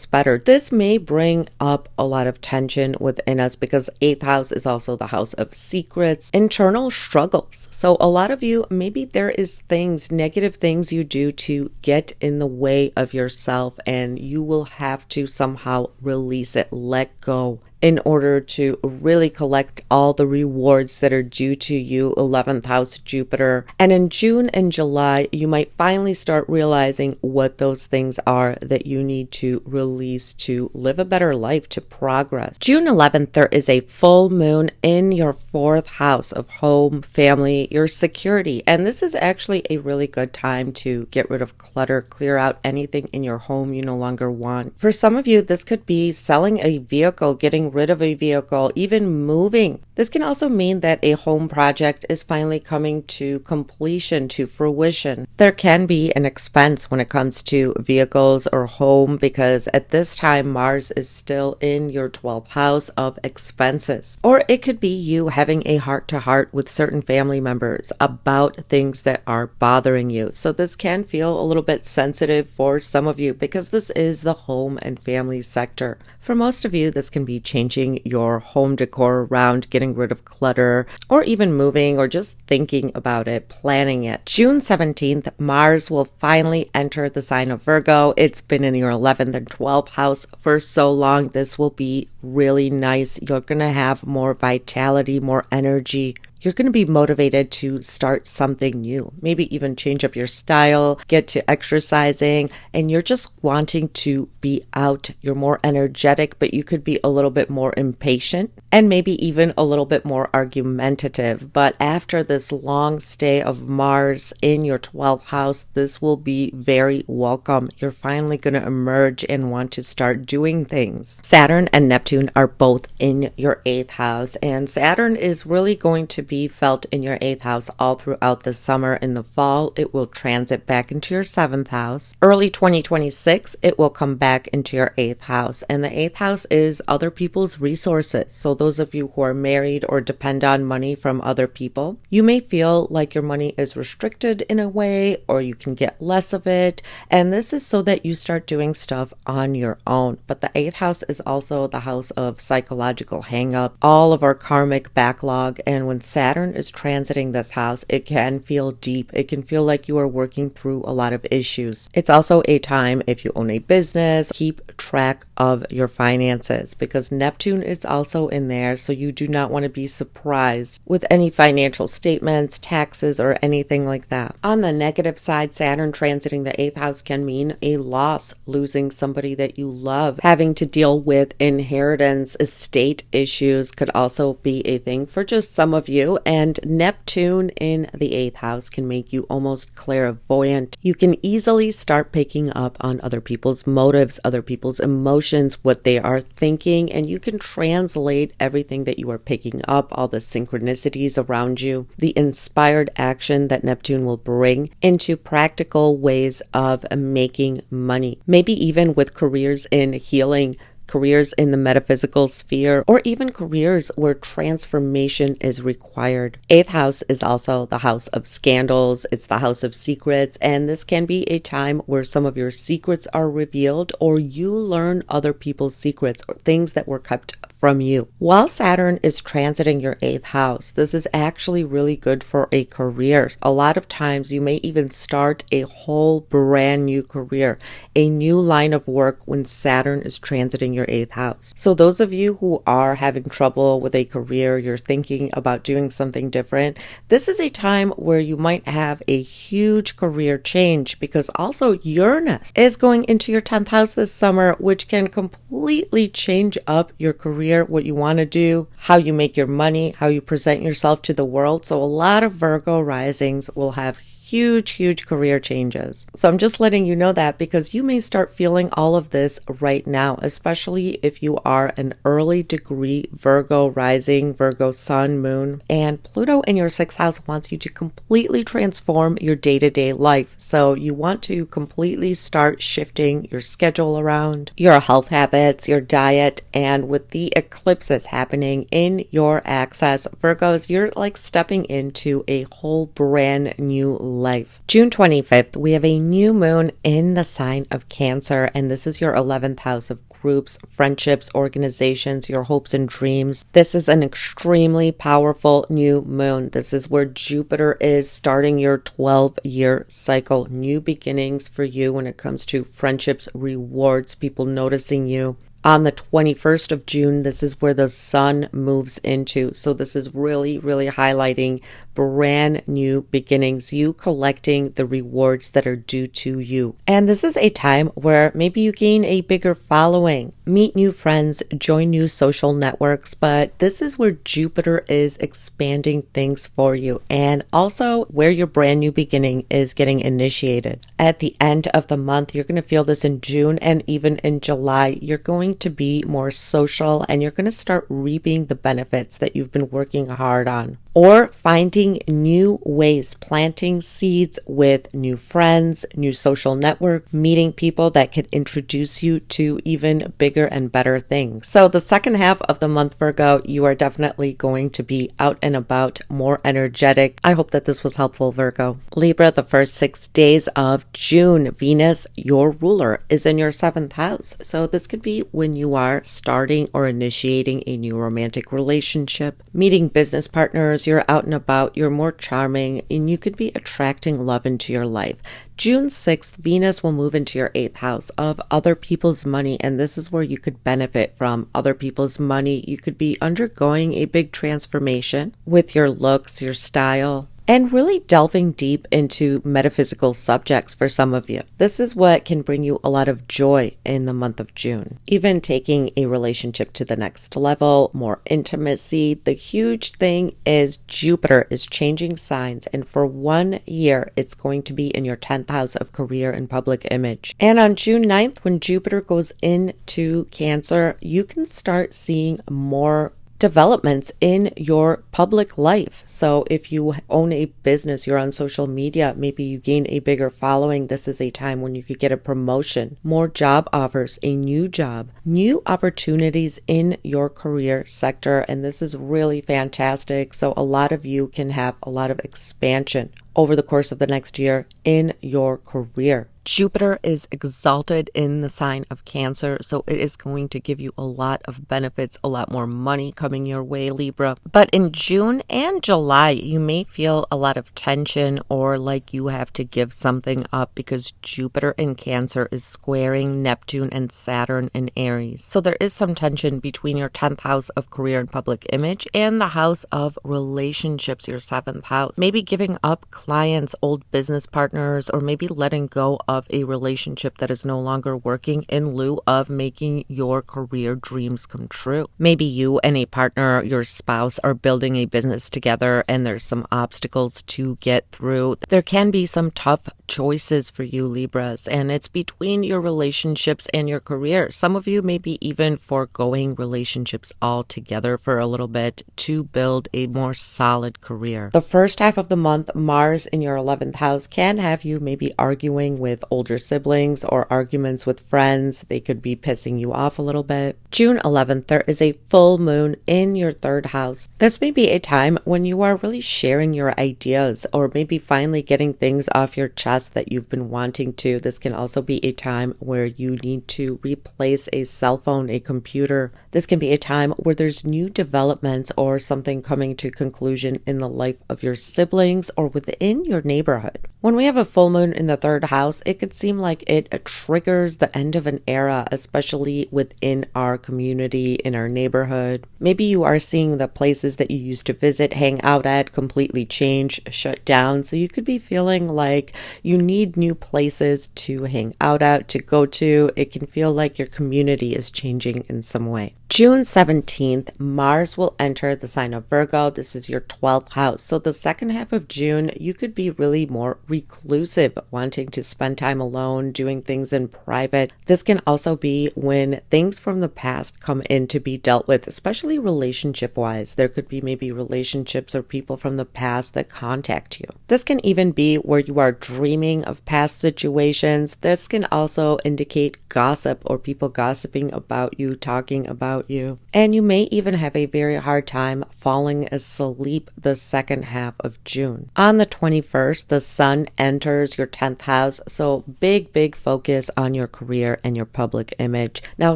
Speaker 1: better. This may bring up a lot of tension within us because 8th house is also the house of secrets, internal struggles. So a lot of you, maybe there is things, negative things you do to get in the way of yourself, and you will have to somehow release it, let go, in order to really collect all the rewards that are due to you, 11th house Jupiter. And in June and July, you might finally start realizing what those things are that you need to release to live a better life, to progress. June 11th, there is a full moon in your 4th house of home, family, your security. And this is actually a really good time to get rid of clutter, clear out anything in your home you no longer want. For some of you, this could be selling a vehicle, getting rid of a vehicle, even moving. This can also mean that a home project is finally coming to completion, to fruition. There can be an expense when it comes to vehicles or home because at this time Mars is still in your 12th house of expenses. Or it could be you having a heart-to-heart with certain family members about things that are bothering you. So this can feel a little bit sensitive for some of you because this is the home and family sector. For most of you, this can be changing your home decor around, getting rid of clutter, or even moving or just thinking about it, planning it. June 17th, Mars will finally enter the sign of Virgo. It's been in your 11th and 12th house for so long. This will be really nice. You're going to have more vitality, more energy. You're going to be motivated to start something new, maybe even change up your style, get to exercising, and you're just wanting to be out. You're more energetic, but you could be a little bit more impatient and maybe even a little bit more argumentative. But after this long stay of Mars in your 12th house, this will be very welcome. You're finally going to emerge and want to start doing things. Saturn and Neptune are both in your 8th house, and Saturn is really going to be felt in your 8th house all throughout the summer. In the fall, it will transit back into your 7th house. Early 2026, it will come back into your 8th house. And the 8th house is other people's resources. So those of you who are married or depend on money from other people, you may feel like your money is restricted in a way, or you can get less of it. And this is so that you start doing stuff on your own. But the 8th house is also the house of psychological hang-up, all of our karmic backlog. And when Saturn is transiting this house, it can feel deep. It can feel like you are working through a lot of issues. It's also a time, if you own a business, keep track of your finances because Neptune is also in there. So you do not want to be surprised with any financial statements, taxes, or anything like that. On the negative side, Saturn transiting the 8th house can mean a loss, losing somebody that you love, having to deal with inheritance, estate issues could also be a thing for just some of you. And Neptune in the 8th house can make you almost clairvoyant. You can easily start picking up on other people's motives, other people's emotions, what they are thinking, and you can translate everything that you are picking up, all the synchronicities around you, the inspired action that Neptune will bring into practical ways of making money, maybe even with careers in healing, careers in the metaphysical sphere, or even careers where transformation is required. 8th house is also the house of scandals. It's the house of secrets, and this can be a time where some of your secrets are revealed or you learn other people's secrets or things that were kept from you. While Saturn is transiting your 8th house, this is actually really good for a career. A lot of times you may even start a whole brand new career, a new line of work when Saturn is transiting your 8th house. So those of you who are having trouble with a career, you're thinking about doing something different, this is a time where you might have a huge career change because also Uranus is going into your 10th house this summer, which can completely change up your career. career, what you want to do, how you make your money, how you present yourself to the world. So a lot of Virgo risings will have huge career changes. So I'm just letting you know that because you may start feeling all of this right now, especially if you are an early degree Virgo rising, Virgo sun, moon, and Pluto in your 6th house wants you to completely transform your day-to-day life. So you want to completely start shifting your schedule around, your health habits, your diet, and with the eclipses happening in your axis, Virgos, you're like stepping into a whole brand new life. June 25th, we have a new moon in the sign of Cancer, and this is your 11th house of groups, friendships, organizations, your hopes and dreams. This is an extremely powerful new moon. This is where Jupiter is starting your 12-year cycle. New beginnings for you when it comes to friendships, rewards, people noticing you. On the 21st of June, this is where the sun moves into. So this is really highlighting brand new beginnings, you collecting the rewards that are due to you. And this is a time where maybe you gain a bigger following, meet new friends, join new social networks, but this is where Jupiter is expanding things for you and also where your brand new beginning is getting initiated. At the end of the month, you're going to feel this in June and even in July. You're going to be more social and you're going to start reaping the benefits that you've been working hard on, or finding new ways, planting seeds with new friends, new social network, meeting people that could introduce you to even bigger and better things. So the second half of the month, Virgo, you are definitely going to be out and about, more energetic. I hope that this was helpful, Virgo. Libra, the first 6 days of June, Venus, your ruler, is in your 7th house. So this could be when you are starting or initiating a new romantic relationship, meeting business partners, you're out and about, you're more charming, and you could be attracting love into your life. June 6th, Venus will move into your 8th house of other people's money, and this is where you could benefit from other people's money. You could be undergoing a big transformation with your looks, your style, and really delving deep into metaphysical subjects for some of you. This is what can bring you a lot of joy in the month of June. Even taking a relationship to the next level, more intimacy. The huge thing is Jupiter is changing signs, and for 1 year, it's going to be in your 10th house of career and public image. And on June 9th, when Jupiter goes into Cancer, you can start seeing more developments in your public life. So if you own a business, you're on social media, maybe you gain a bigger following. This is a time when you could get a promotion, more job offers, a new job, new opportunities in your career sector. And this is really fantastic. So a lot of you can have a lot of expansion over the course of the next year in your career. Jupiter is exalted in the sign of Cancer, so it is going to give you a lot of benefits, a lot more money coming your way, Libra. But in June and July, you may feel a lot of tension or like you have to give something up because Jupiter in Cancer is squaring Neptune and Saturn in Aries. So there is some tension between your 10th house of career and public image and the house of relationships, your 7th house. Maybe giving up clients, old business partners, or maybe letting go of a relationship that is no longer working in lieu of making your career dreams come true. Maybe you and a partner, your spouse, are building a business together and there's some obstacles to get through. There can be some tough choices for you, Libras, and it's between your relationships and your career. Some of you may be even foregoing relationships altogether for a little bit to build a more solid career. The first half of the month, Mars in your 11th house can have you maybe arguing with older siblings or arguments with friends. They could be pissing you off a little bit. June 11th, there is a full moon in your 3rd house. This may be a time when you are really sharing your ideas or maybe finally getting things off your chest that you've been wanting to. This can also be a time where you need to replace a cell phone, a computer. This can be a time where there's new developments or something coming to conclusion in the life of your siblings or within your neighborhood. When we have a full moon in the 3rd house, it could seem like it triggers the end of an era, especially within our community, in our neighborhood. Maybe you are seeing the places that you used to visit, hang out at, completely change, shut down. So you could be feeling like you need new places to hang out at, to go to. It can feel like your community is changing in some way. June 17th, Mars will enter the sign of Virgo. This is your 12th house. So the second half of June, you could be really more reclusive, wanting to spend time alone, doing things in private. This can also be when things from the past come in to be dealt with, especially relationship-wise. There could be maybe relationships or people from the past that contact you. This can even be where you are dreaming of past situations. This can also indicate gossip or people gossiping about you, talking about you. And you may even have a very hard time falling asleep the second half of June. On the 21st, the sun enters your 10th house, so big focus on your career and your public image. Now,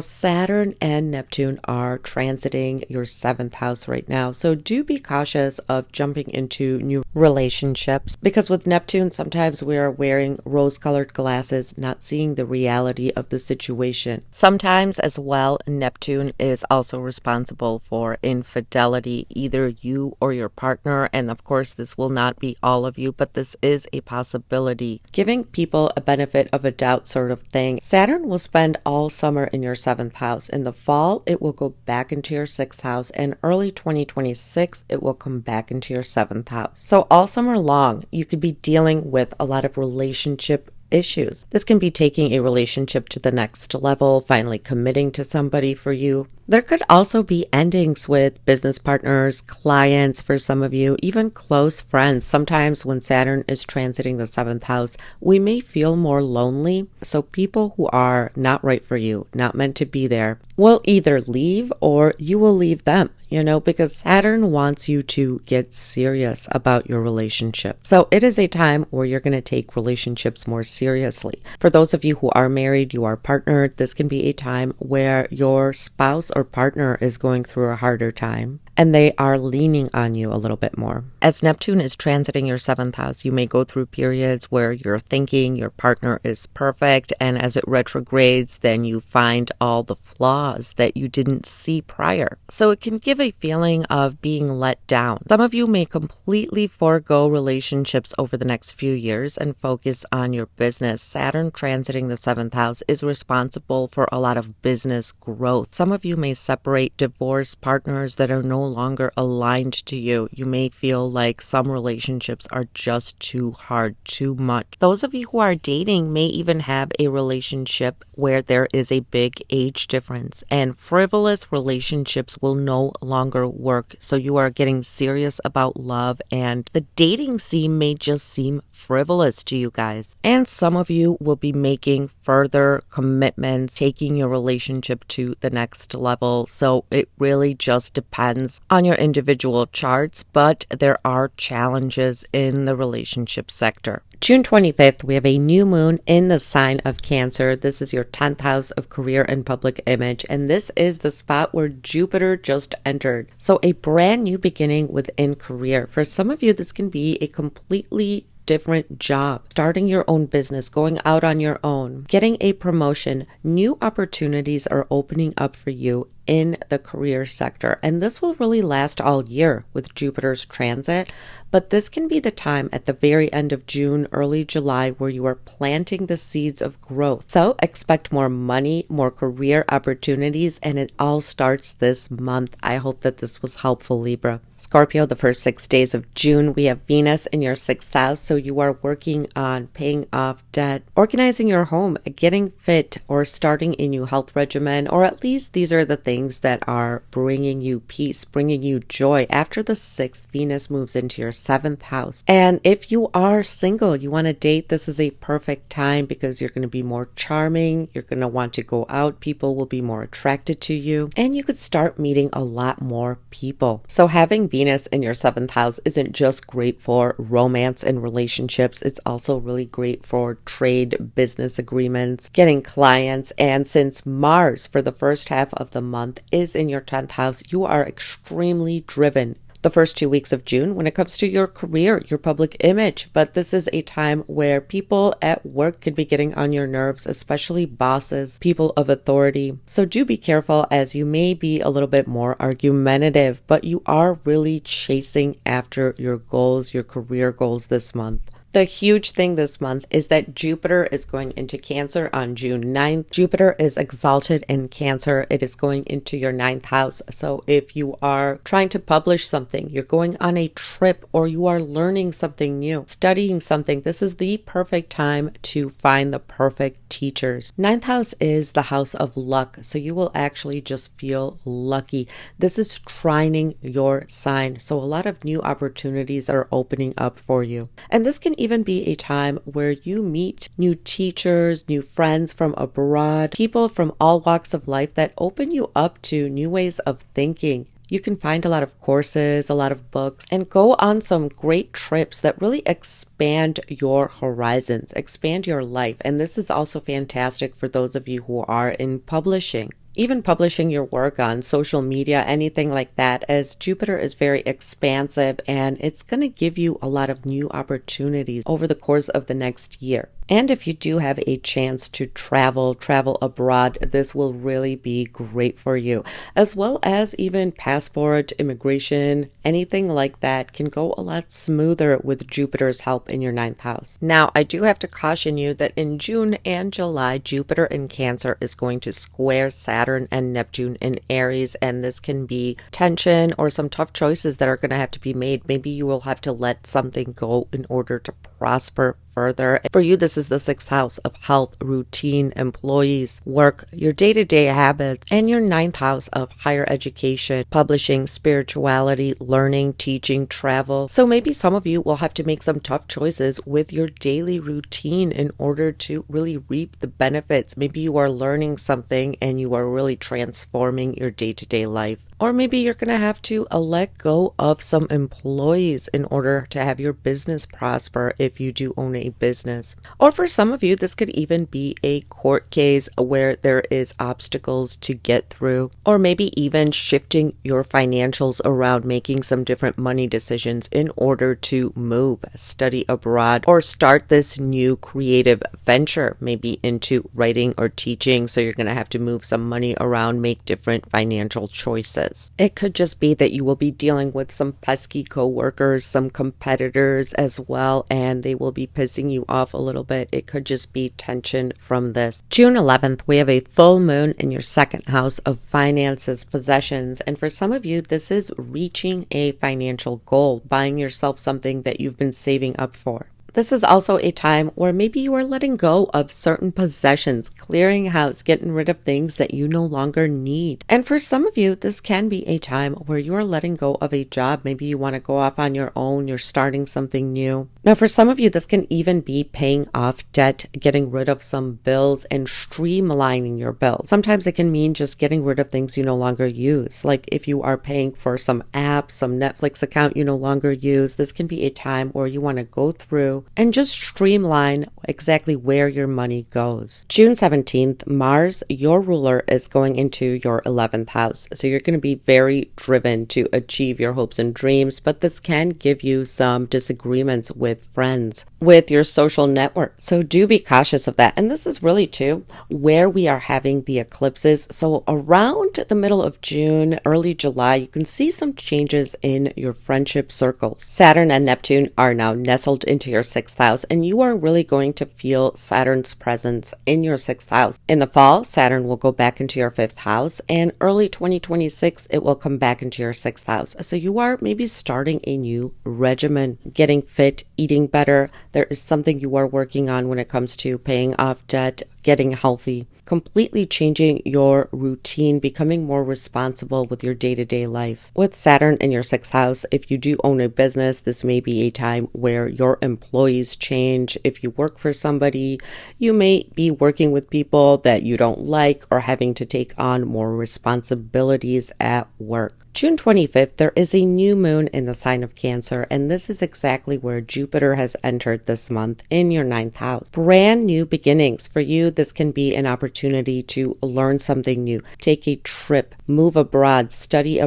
Speaker 1: Saturn and Neptune are transiting your 7th house right now, so do be cautious of jumping into new relationships, because with Neptune, sometimes we are wearing rose-colored glasses, not seeing the reality of the situation. Sometimes as well, Neptune is also responsible for infidelity, either you or your partner, and of course this will not be all of you, but this is a possibility. Giving people a benefit of a doubt sort of thing. Saturn will spend all summer in your 7th house. In the fall, it will go back into your 6th house, and early 2026, it will come back into your 7th house. So all summer long, you could be dealing with a lot of relationship issues. This can be taking a relationship to the next level, finally committing to somebody for you. There could also be endings with business partners, clients for some of you, even close friends. Sometimes when Saturn is transiting the 7th house, we may feel more lonely. So people who are not right for you, not meant to be there, will either leave or you will leave them, because Saturn wants you to get serious about your relationship. So it is a time where you're going to take relationships more seriously. For those of you who are married, you are partnered, this can be a time where your spouse or partner is going through a harder time and they are leaning on you a little bit more. As Neptune is transiting your 7th house, you may go through periods where you're thinking your partner is perfect, and as it retrogrades, then you find all the flaws that you didn't see prior. So it can give a feeling of being let down. Some of you may completely forego relationships over the next few years and focus on your business. Saturn transiting the 7th house is responsible for a lot of business growth. Some of you may separate divorced partners that are no longer aligned to you. You may feel like some relationships are just too hard, too much. Those of you who are dating may even have a relationship where there is a big age difference, and frivolous relationships will no longer work. So you are getting serious about love, and the dating scene may just seem frivolous to you guys. And some of you will be making further commitments, taking your relationship to the next level. So it really just depends on your individual charts, but there are challenges in the relationship sector. June 25th, we have a new moon in the sign of Cancer. This is your 10th house of career and public image, and this is the spot where Jupiter just entered. So a brand new beginning within career. For some of you, this can be a completely different job, starting your own business, going out on your own, getting a promotion. New opportunities are opening up for you in the career sector, and this will really last all year with Jupiter's transit. But this can be the time at the very end of June, early July, where you are planting the seeds of growth. So expect more money, more career opportunities, and it all starts this month. I hope that this was helpful, Libra. Scorpio, the first 6 days of June, we have Venus in your 6th house. So you are working on paying off debt, organizing your home, getting fit, or starting a new health regimen, or at least these are the things that are bringing you peace, bringing you joy. After the 6th, Venus moves into your 7th house. And if you are single, you want to date, this is a perfect time because you're going to be more charming. You're going to want to go out. People will be more attracted to you, and you could start meeting a lot more people. So having Venus in your 7th house isn't just great for romance and relationships. It's also really great for trade, business agreements, getting clients. And since Mars for the first half of the month is in your 10th house, you are extremely driven the first 2 weeks of June when it comes to your career, your public image. But this is a time where people at work could be getting on your nerves, especially bosses, people of authority. So do be careful, as you may be a little bit more argumentative, but you are really chasing after your goals, your career goals this month. The huge thing this month is that Jupiter is going into Cancer on June 9th. Jupiter is exalted in Cancer. It is going into your 9th house. So if you are trying to publish something, you're going on a trip, or you are learning something new, studying something, this is the perfect time to find the perfect teachers. 9th house is the house of luck. So you will actually just feel lucky. This is trining your sign. So a lot of new opportunities are opening up for you. And this can even be a time where you meet new teachers, new friends from abroad, people from all walks of life that open you up to new ways of thinking. You can find a lot of courses, a lot of books, and go on some great trips that really expand your horizons, expand your life. And this is also fantastic for those of you who are in publishing. Even publishing your work on social media, anything like that, as Jupiter is very expansive and it's going to give you a lot of new opportunities over the course of the next year. And if you do have a chance to travel abroad, this will really be great for you, as well as even passport, immigration, anything like that can go a lot smoother with Jupiter's help in your 9th house. Now, I do have to caution you that in June and July, Jupiter in Cancer is going to square Saturn and Neptune in Aries, and this can be tension or some tough choices that are going to have to be made. Maybe you will have to let something go in order to prosper further. For you, this is the 6th house of health, routine, employees, work, your day-to-day habits, and your 9th house of higher education, publishing, spirituality, learning, teaching, travel. So maybe some of you will have to make some tough choices with your daily routine in order to really reap the benefits. Maybe you are learning something and you are really transforming your day-to-day life. Or maybe you're going to have to let go of some employees in order to have your business prosper if you do own a business. Or for some of you, this could even be a court case where there is obstacles to get through. Or maybe even shifting your financials around, making some different money decisions in order to move, study abroad, or start this new creative venture, maybe into writing or teaching. So you're going to have to move some money around, make different financial choices. It could just be that you will be dealing with some pesky coworkers, some competitors as well, and they will be pissing you off a little bit. It could just be tension from this. June 11th, we have a full moon in your 2nd house of finances, possessions, and for some of you, this is reaching a financial goal, buying yourself something that you've been saving up for. This is also a time where maybe you are letting go of certain possessions, clearing house, getting rid of things that you no longer need. And for some of you, this can be a time where you are letting go of a job. Maybe you want to go off on your own, you're starting something new. Now, for some of you, this can even be paying off debt, getting rid of some bills, and streamlining your bills. Sometimes it can mean just getting rid of things you no longer use. Like if you are paying for some app, some Netflix account you no longer use, this can be a time where you want to go through and just streamline exactly where your money goes. June 17th, Mars, your ruler, is going into your 11th house. So you're going to be very driven to achieve your hopes and dreams, but this can give you some disagreements with friends, with your social network. So do be cautious of that. And this is really too where we are having the eclipses. So around the middle of June, early July, you can see some changes in your friendship circles. Saturn and Neptune are now nestled into your 6th house, and you are really going to feel Saturn's presence in your 6th house. In the fall, Saturn will go back into your 5th house, and early 2026, it will come back into your 6th house. So you are maybe starting a new regimen, getting fit, eating better. There is something you are working on when it comes to paying off debt, getting healthy, completely changing your routine, becoming more responsible with your day-to-day life. With Saturn in your 6th house, if you do own a business, this may be a time where your employees change. If you work for somebody, you may be working with people that you don't like or having to take on more responsibilities at work. June 25th, there is a new moon in the sign of Cancer, and this is exactly where Jupiter has entered this month in your 9th house. Brand new beginnings. For you, this can be an opportunity to learn something new, take a trip, move abroad, study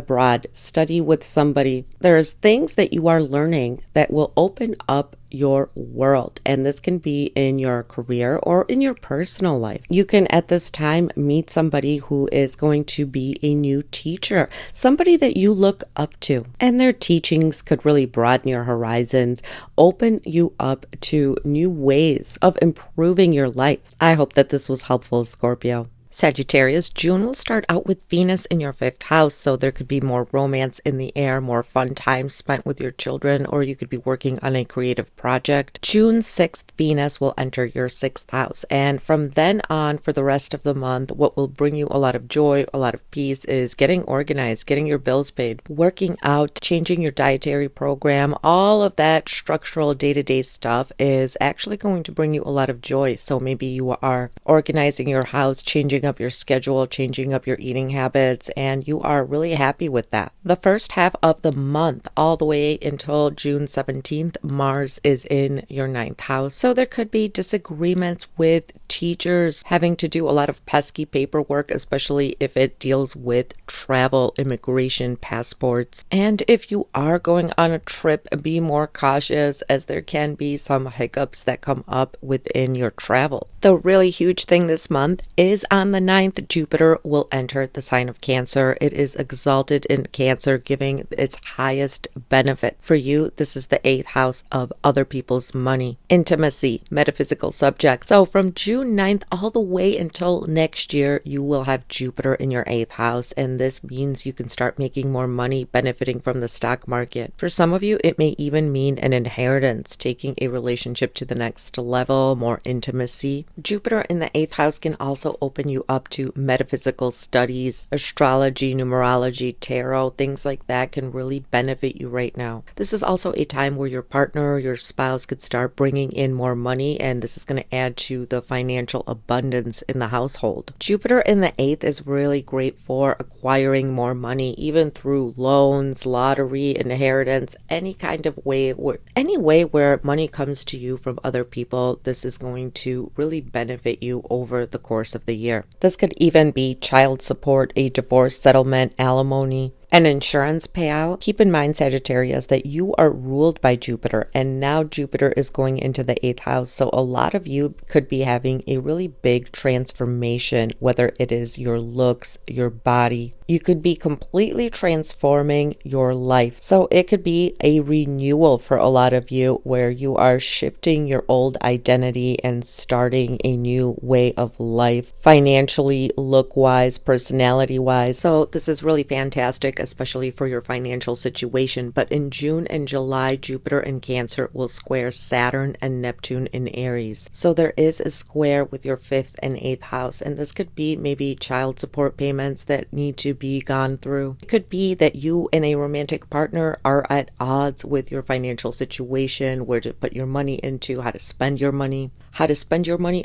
Speaker 1: with somebody. There's things that you are learning that will open up your world. And this can be in your career or in your personal life. You can at this time meet somebody who is going to be a new teacher, somebody that you look up to. And their teachings could really broaden your horizons, open you up to new ways of improving your life. I hope that this was helpful, Scorpio. Sagittarius, June will start out with Venus in your 5th house, so there could be more romance in the air, more fun time spent with your children, or you could be working on a creative project. June 6th, Venus will enter your 6th house, and from then on for the rest of the month, what will bring you a lot of joy, a lot of peace is getting organized, getting your bills paid, working out, changing your dietary program. All of that structural day-to-day stuff is actually going to bring you a lot of joy. So maybe you are organizing your house, changing up your schedule, changing up your eating habits, and you are really happy with that. The first half of the month, all the way until June 17th, Mars is in your 9th house. So there could be disagreements with teachers, having to do a lot of pesky paperwork, especially if it deals with travel, immigration, passports. And if you are going on a trip, be more cautious, as there can be some hiccups that come up within your travel. The really huge thing this month is on the 9th, Jupiter will enter the sign of Cancer. It is exalted in Cancer, giving its highest benefit. For you, this is the 8th house of other people's money, intimacy, metaphysical subjects. So from June 9th all the way until next year, you will have Jupiter in your 8th house, and this means you can start making more money, benefiting from the stock market. For some of you, it may even mean an inheritance, taking a relationship to the next level, more intimacy. Jupiter in the 8th house can also open you up to metaphysical studies, astrology, numerology, tarot, things like that can really benefit you right now. This is also a time where your partner or your spouse could start bringing in more money, and this is going to add to the financial abundance in the household. Jupiter in the 8th is really great for acquiring more money, even through loans, lottery, inheritance, any kind of way, any way where money comes to you from other people. This is going to really benefit you over the course of the year. This could even be child support, a divorce settlement, alimony, an insurance payout. Keep in mind, Sagittarius, that you are ruled by Jupiter, and now Jupiter is going into the 8th house. So a lot of you could be having a really big transformation, whether it is your looks, your body. You could be completely transforming your life. So it could be a renewal for a lot of you, where you are shifting your old identity and starting a new way of life, financially, look-wise, personality-wise. So this is really fantastic, especially for your financial situation. But in June and July, Jupiter in Cancer will square Saturn and Neptune in Aries. So there is a square with your 5th and 8th house, and this could be maybe child support payments that need to be gone through. It could be that you and a romantic partner are at odds with your financial situation, where to put your money into, how to spend your money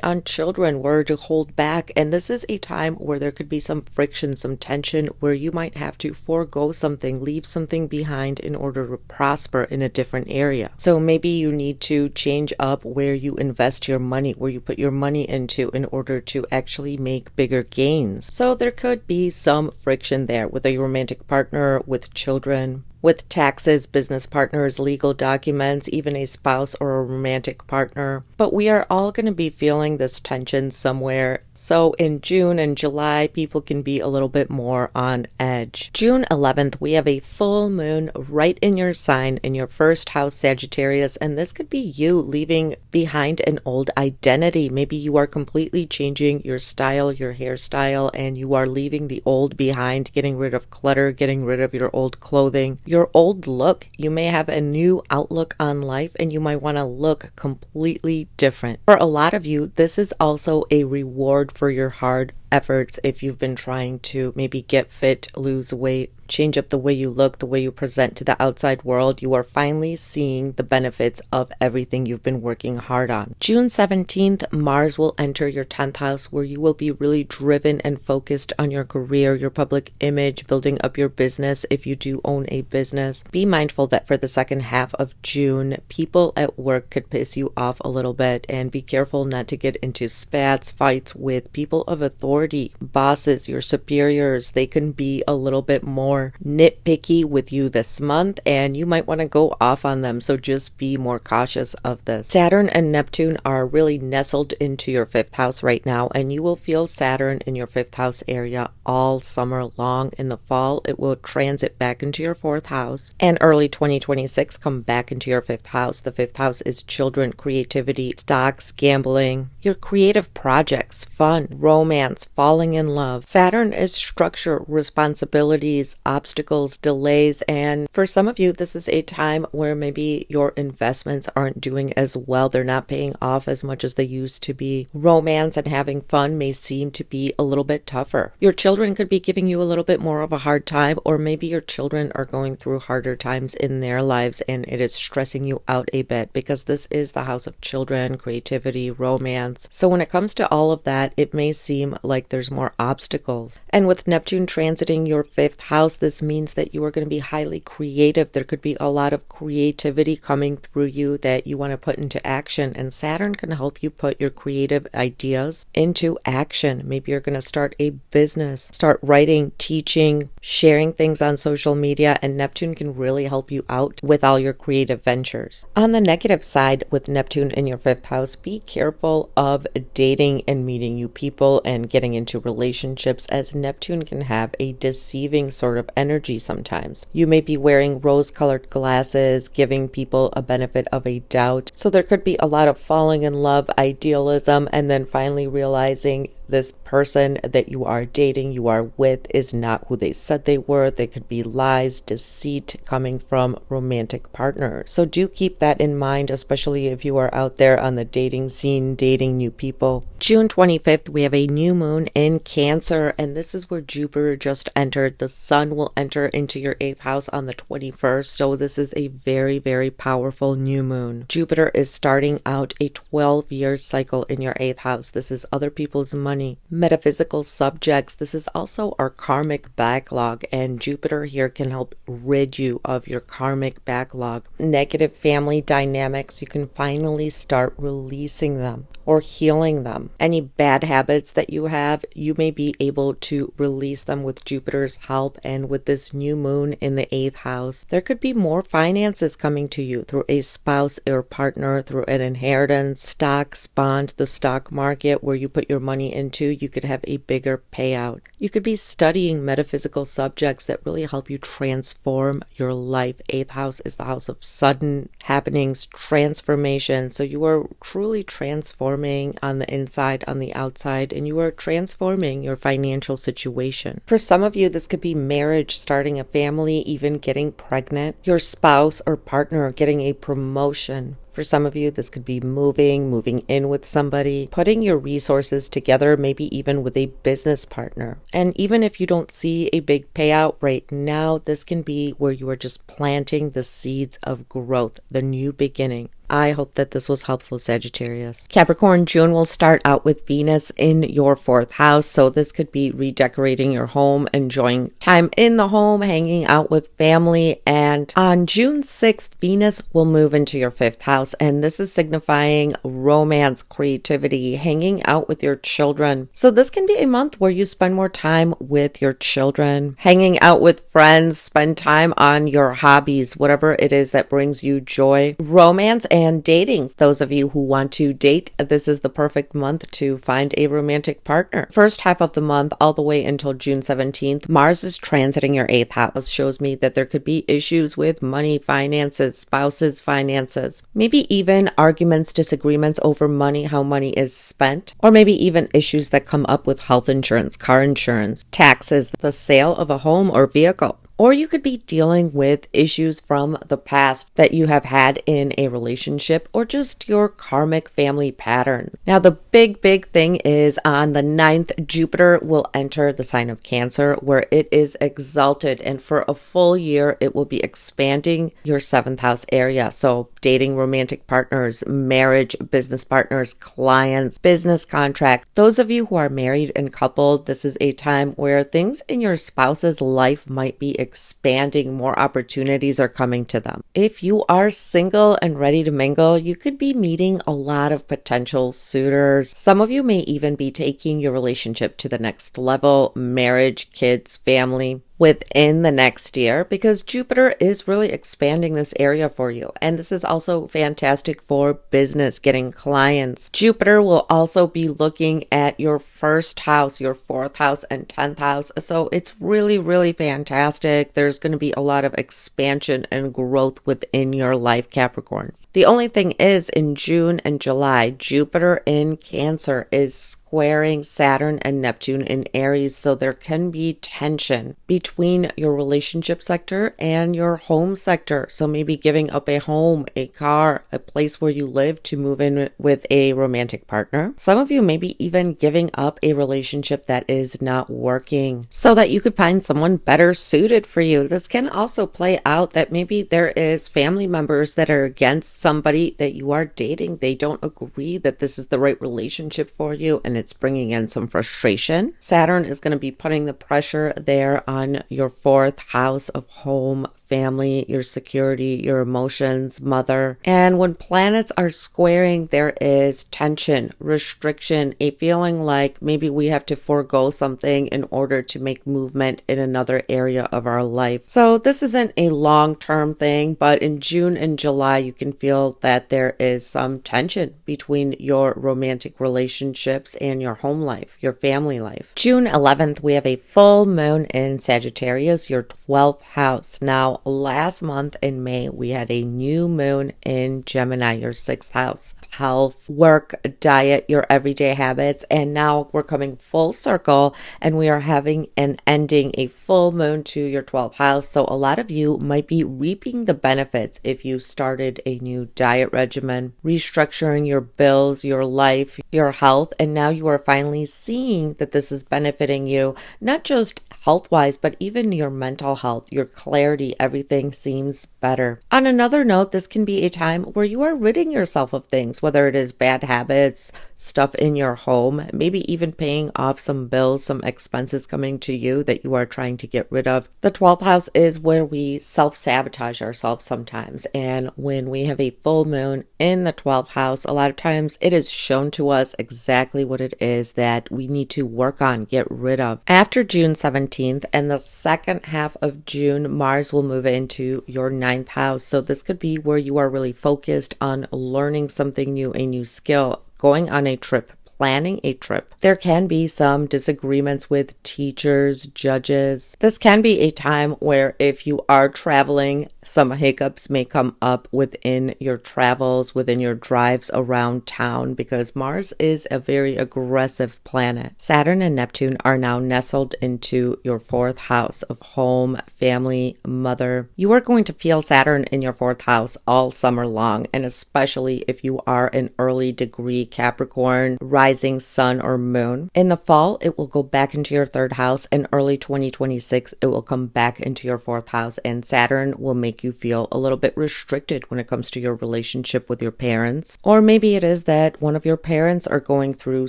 Speaker 1: on children, where to hold back. And this is a time where there could be some friction, some tension, where you might have to forego something, leave something behind in order to prosper in a different area. So maybe you need to change up where you invest your money, where you put your money into, in order to actually make bigger gains. So there could be some friction there with a romantic partner, with children, with taxes, business partners, legal documents, even a spouse or a romantic partner. But we are all going to be feeling this tension somewhere. So in June and July, people can be a little bit more on edge. June 11th, we have a full moon right in your sign, in your 1st house, Sagittarius, and this could be you leaving behind an old identity. Maybe you are completely changing your style, your hairstyle, and you are leaving the old behind, getting rid of clutter, getting rid of your old clothing, your old look. You may have a new outlook on life, and you might want to look completely different. For a lot of you, this is also a reward for your hard efforts. If you've been trying to maybe get fit, lose weight, change up the way you look, the way you present to the outside world, you are finally seeing the benefits of everything you've been working hard on. June 17th, Mars will enter your 10th house, where you will be really driven and focused on your career, your public image, building up your business if you do own a business. Be mindful that for the second half of June, people at work could piss you off a little bit, and be careful not to get into spats, fights with people of authority, bosses, your superiors. They can be a little bit more more nitpicky with you this month, and you might want to go off on them. So just be more cautious of this. Saturn and Neptune are really nestled into your fifth house right now, and you will feel Saturn in your fifth house area all summer long. In the fall, it will transit back into your fourth house, and early 2026 come back into your fifth house. The fifth house is children, creativity, stocks, gambling, your creative projects, fun, romance, falling in love. Saturn is structure, responsibilities, obstacles, delays, and for some of you, this is a time where maybe your investments aren't doing as well. They're not paying off as much as they used to be. Romance and having fun may seem to be a little bit tougher. Your children could be giving you a little bit more of a hard time, or maybe your children are going through harder times in their lives and it is stressing you out a bit, because this is the house of children, creativity, romance. So when it comes to all of that, it may seem like there's more obstacles. And with Neptune transiting your fifth house, this means that you are going to be highly creative. There could be a lot of creativity coming through you that you want to put into action, and Saturn can help you put your creative ideas into action. Maybe you're going to start a business, start writing, teaching, sharing things on social media, and Neptune can really help you out with all your creative ventures. On the negative side, with Neptune in your fifth house, be careful of dating and meeting new people and getting into relationships, as Neptune can have a deceiving sort of energy sometimes. You may be wearing rose-colored glasses, giving people a benefit of a doubt. So there could be a lot of falling in love, idealism, and then finally realizing this person that you are dating, you are with, is not who they said they were. There could be lies, deceit coming from romantic partners. So do keep that in mind, especially if you are out there on the dating scene, dating new people. June 25th, we have a new moon in Cancer, and this is where Jupiter just entered. The sun will enter into your 8th house on the 21st, so this is a very, very powerful new moon. Jupiter is starting out a 12-year cycle in your 8th house. This is other people's money, metaphysical subjects. This is also our karmic backlog, and Jupiter here can help rid you of your karmic backlog. Negative family dynamics, you can finally start releasing them or healing them. Any bad habits that you have, you may be able to release them with Jupiter's help. And with this new moon in the 8th house, there could be more finances coming to you through a spouse or partner, through an inheritance, stocks, bond, the stock market where you put your money into, you could have a bigger payout. You could be studying metaphysical subjects that really help you transform your life. 8th house is the house of sudden happenings, transformation. So you are truly transforming on the inside, on the outside, and you are transforming your financial situation. For some of you, this could be marriage, starting a family, even getting pregnant, your spouse or partner getting a promotion. For some of you, this could be moving in with somebody, putting your resources together, maybe even with a business partner. And even if you don't see a big payout right now, this can be where you are just planting the seeds of growth, the new beginning. I hope that this was helpful, Sagittarius. Capricorn, June will start out with Venus in your 4th house. So this could be redecorating your home, enjoying time in the home, hanging out with family. And on June 6th, Venus will move into your 5th house. And this is signifying romance, creativity, hanging out with your children. So this can be a month where you spend more time with your children, hanging out with friends, spend time on your hobbies, whatever it is that brings you joy. Romance and dating. Those of you who want to date, this is the perfect month to find a romantic partner. First half of the month, all the way until June 17th, Mars is transiting your 8th house. Shows me that there could be issues with money, finances, spouses' finances, maybe even arguments, disagreements over money, how money is spent, or maybe even issues that come up with health insurance, car insurance, taxes, the sale of a home or vehicle. Or you could be dealing with issues from the past that you have had in a relationship, or just your karmic family pattern. Now, the big thing is on the 9th, Jupiter will enter the sign of Cancer, where it is exalted. And for a full year, it will be expanding your 7th house area. So dating, romantic partners, marriage, business partners, clients, business contracts. Those of you who are married and coupled, this is a time where things in your spouse's life might be expanding, more opportunities are coming to them. If you are single and ready to mingle, you could be meeting a lot of potential suitors. Some of you may even be taking your relationship to the next level, marriage, kids, family. within the next year, because Jupiter is really expanding this area for you. And this is also fantastic for business, getting clients. Jupiter will also be looking at your first house, your fourth house, and 10th house. So it's really, really fantastic. There's going to be a lot of expansion and growth within your life, Capricorn. The only thing is, in June and July, Jupiter in Cancer is squaring Saturn and Neptune in Aries, so there can be tension between your relationship sector and your home sector. So maybe giving up a home, a car, a place where you live to move in with a romantic partner. Some of you maybe even giving up a relationship that is not working so that you could find someone better suited for you. This can also play out that maybe there is family members that are against somebody that you are dating. They don't agree that this is the right relationship for you, and it's bringing in some frustration. Saturn is going to be putting the pressure there on your fourth house of home, family, your security, your emotions, mother. And when planets are squaring, there is tension, restriction, a feeling like maybe we have to forego something in order to make movement in another area of our life. So this isn't a long-term thing, but in June and July, you can feel that there is some tension between your romantic relationships and your home life, your family life. June 11th, we have a full moon in Sagittarius, your 12th house. Now, last month in May, we had a new moon in Gemini, your 6th house. Health, work, diet, your everyday habits. And now we're coming full circle and we are having and ending a full moon to your 12th house. So a lot of you might be reaping the benefits if you started a new diet regimen, restructuring your bills, your life, your health. And now you are finally seeing that this is benefiting you, not just health-wise, but even your mental health, your clarity, everything seems better. On another note, this can be a time where you are ridding yourself of things, whether it is bad habits, stuff in your home, maybe even paying off some bills, some expenses coming to you that you are trying to get rid of. The 12th house is where we self-sabotage ourselves sometimes. And when we have a full moon in the 12th house, a lot of times it is shown to us exactly what it is that we need to work on, get rid of. After June 17th and the second half of June, Mars will move into your 9th house. So this could be where you are really focused on learning something new, a new skill, going on a trip, planning a trip. There can be some disagreements with teachers, judges. This can be a time where if you are traveling, some hiccups may come up within your travels, within your drives around town, because Mars is a very aggressive planet. Saturn and Neptune are now nestled into your 4th house of home, family, mother. You are going to feel Saturn in your 4th house all summer long, and especially if you are an early degree Capricorn, rising sun or moon. In the fall, it will go back into your 3rd house, and early 2026, it will come back into your 4th house, and Saturn will make you feel a little bit restricted when it comes to your relationship with your parents. Or maybe it is that one of your parents are going through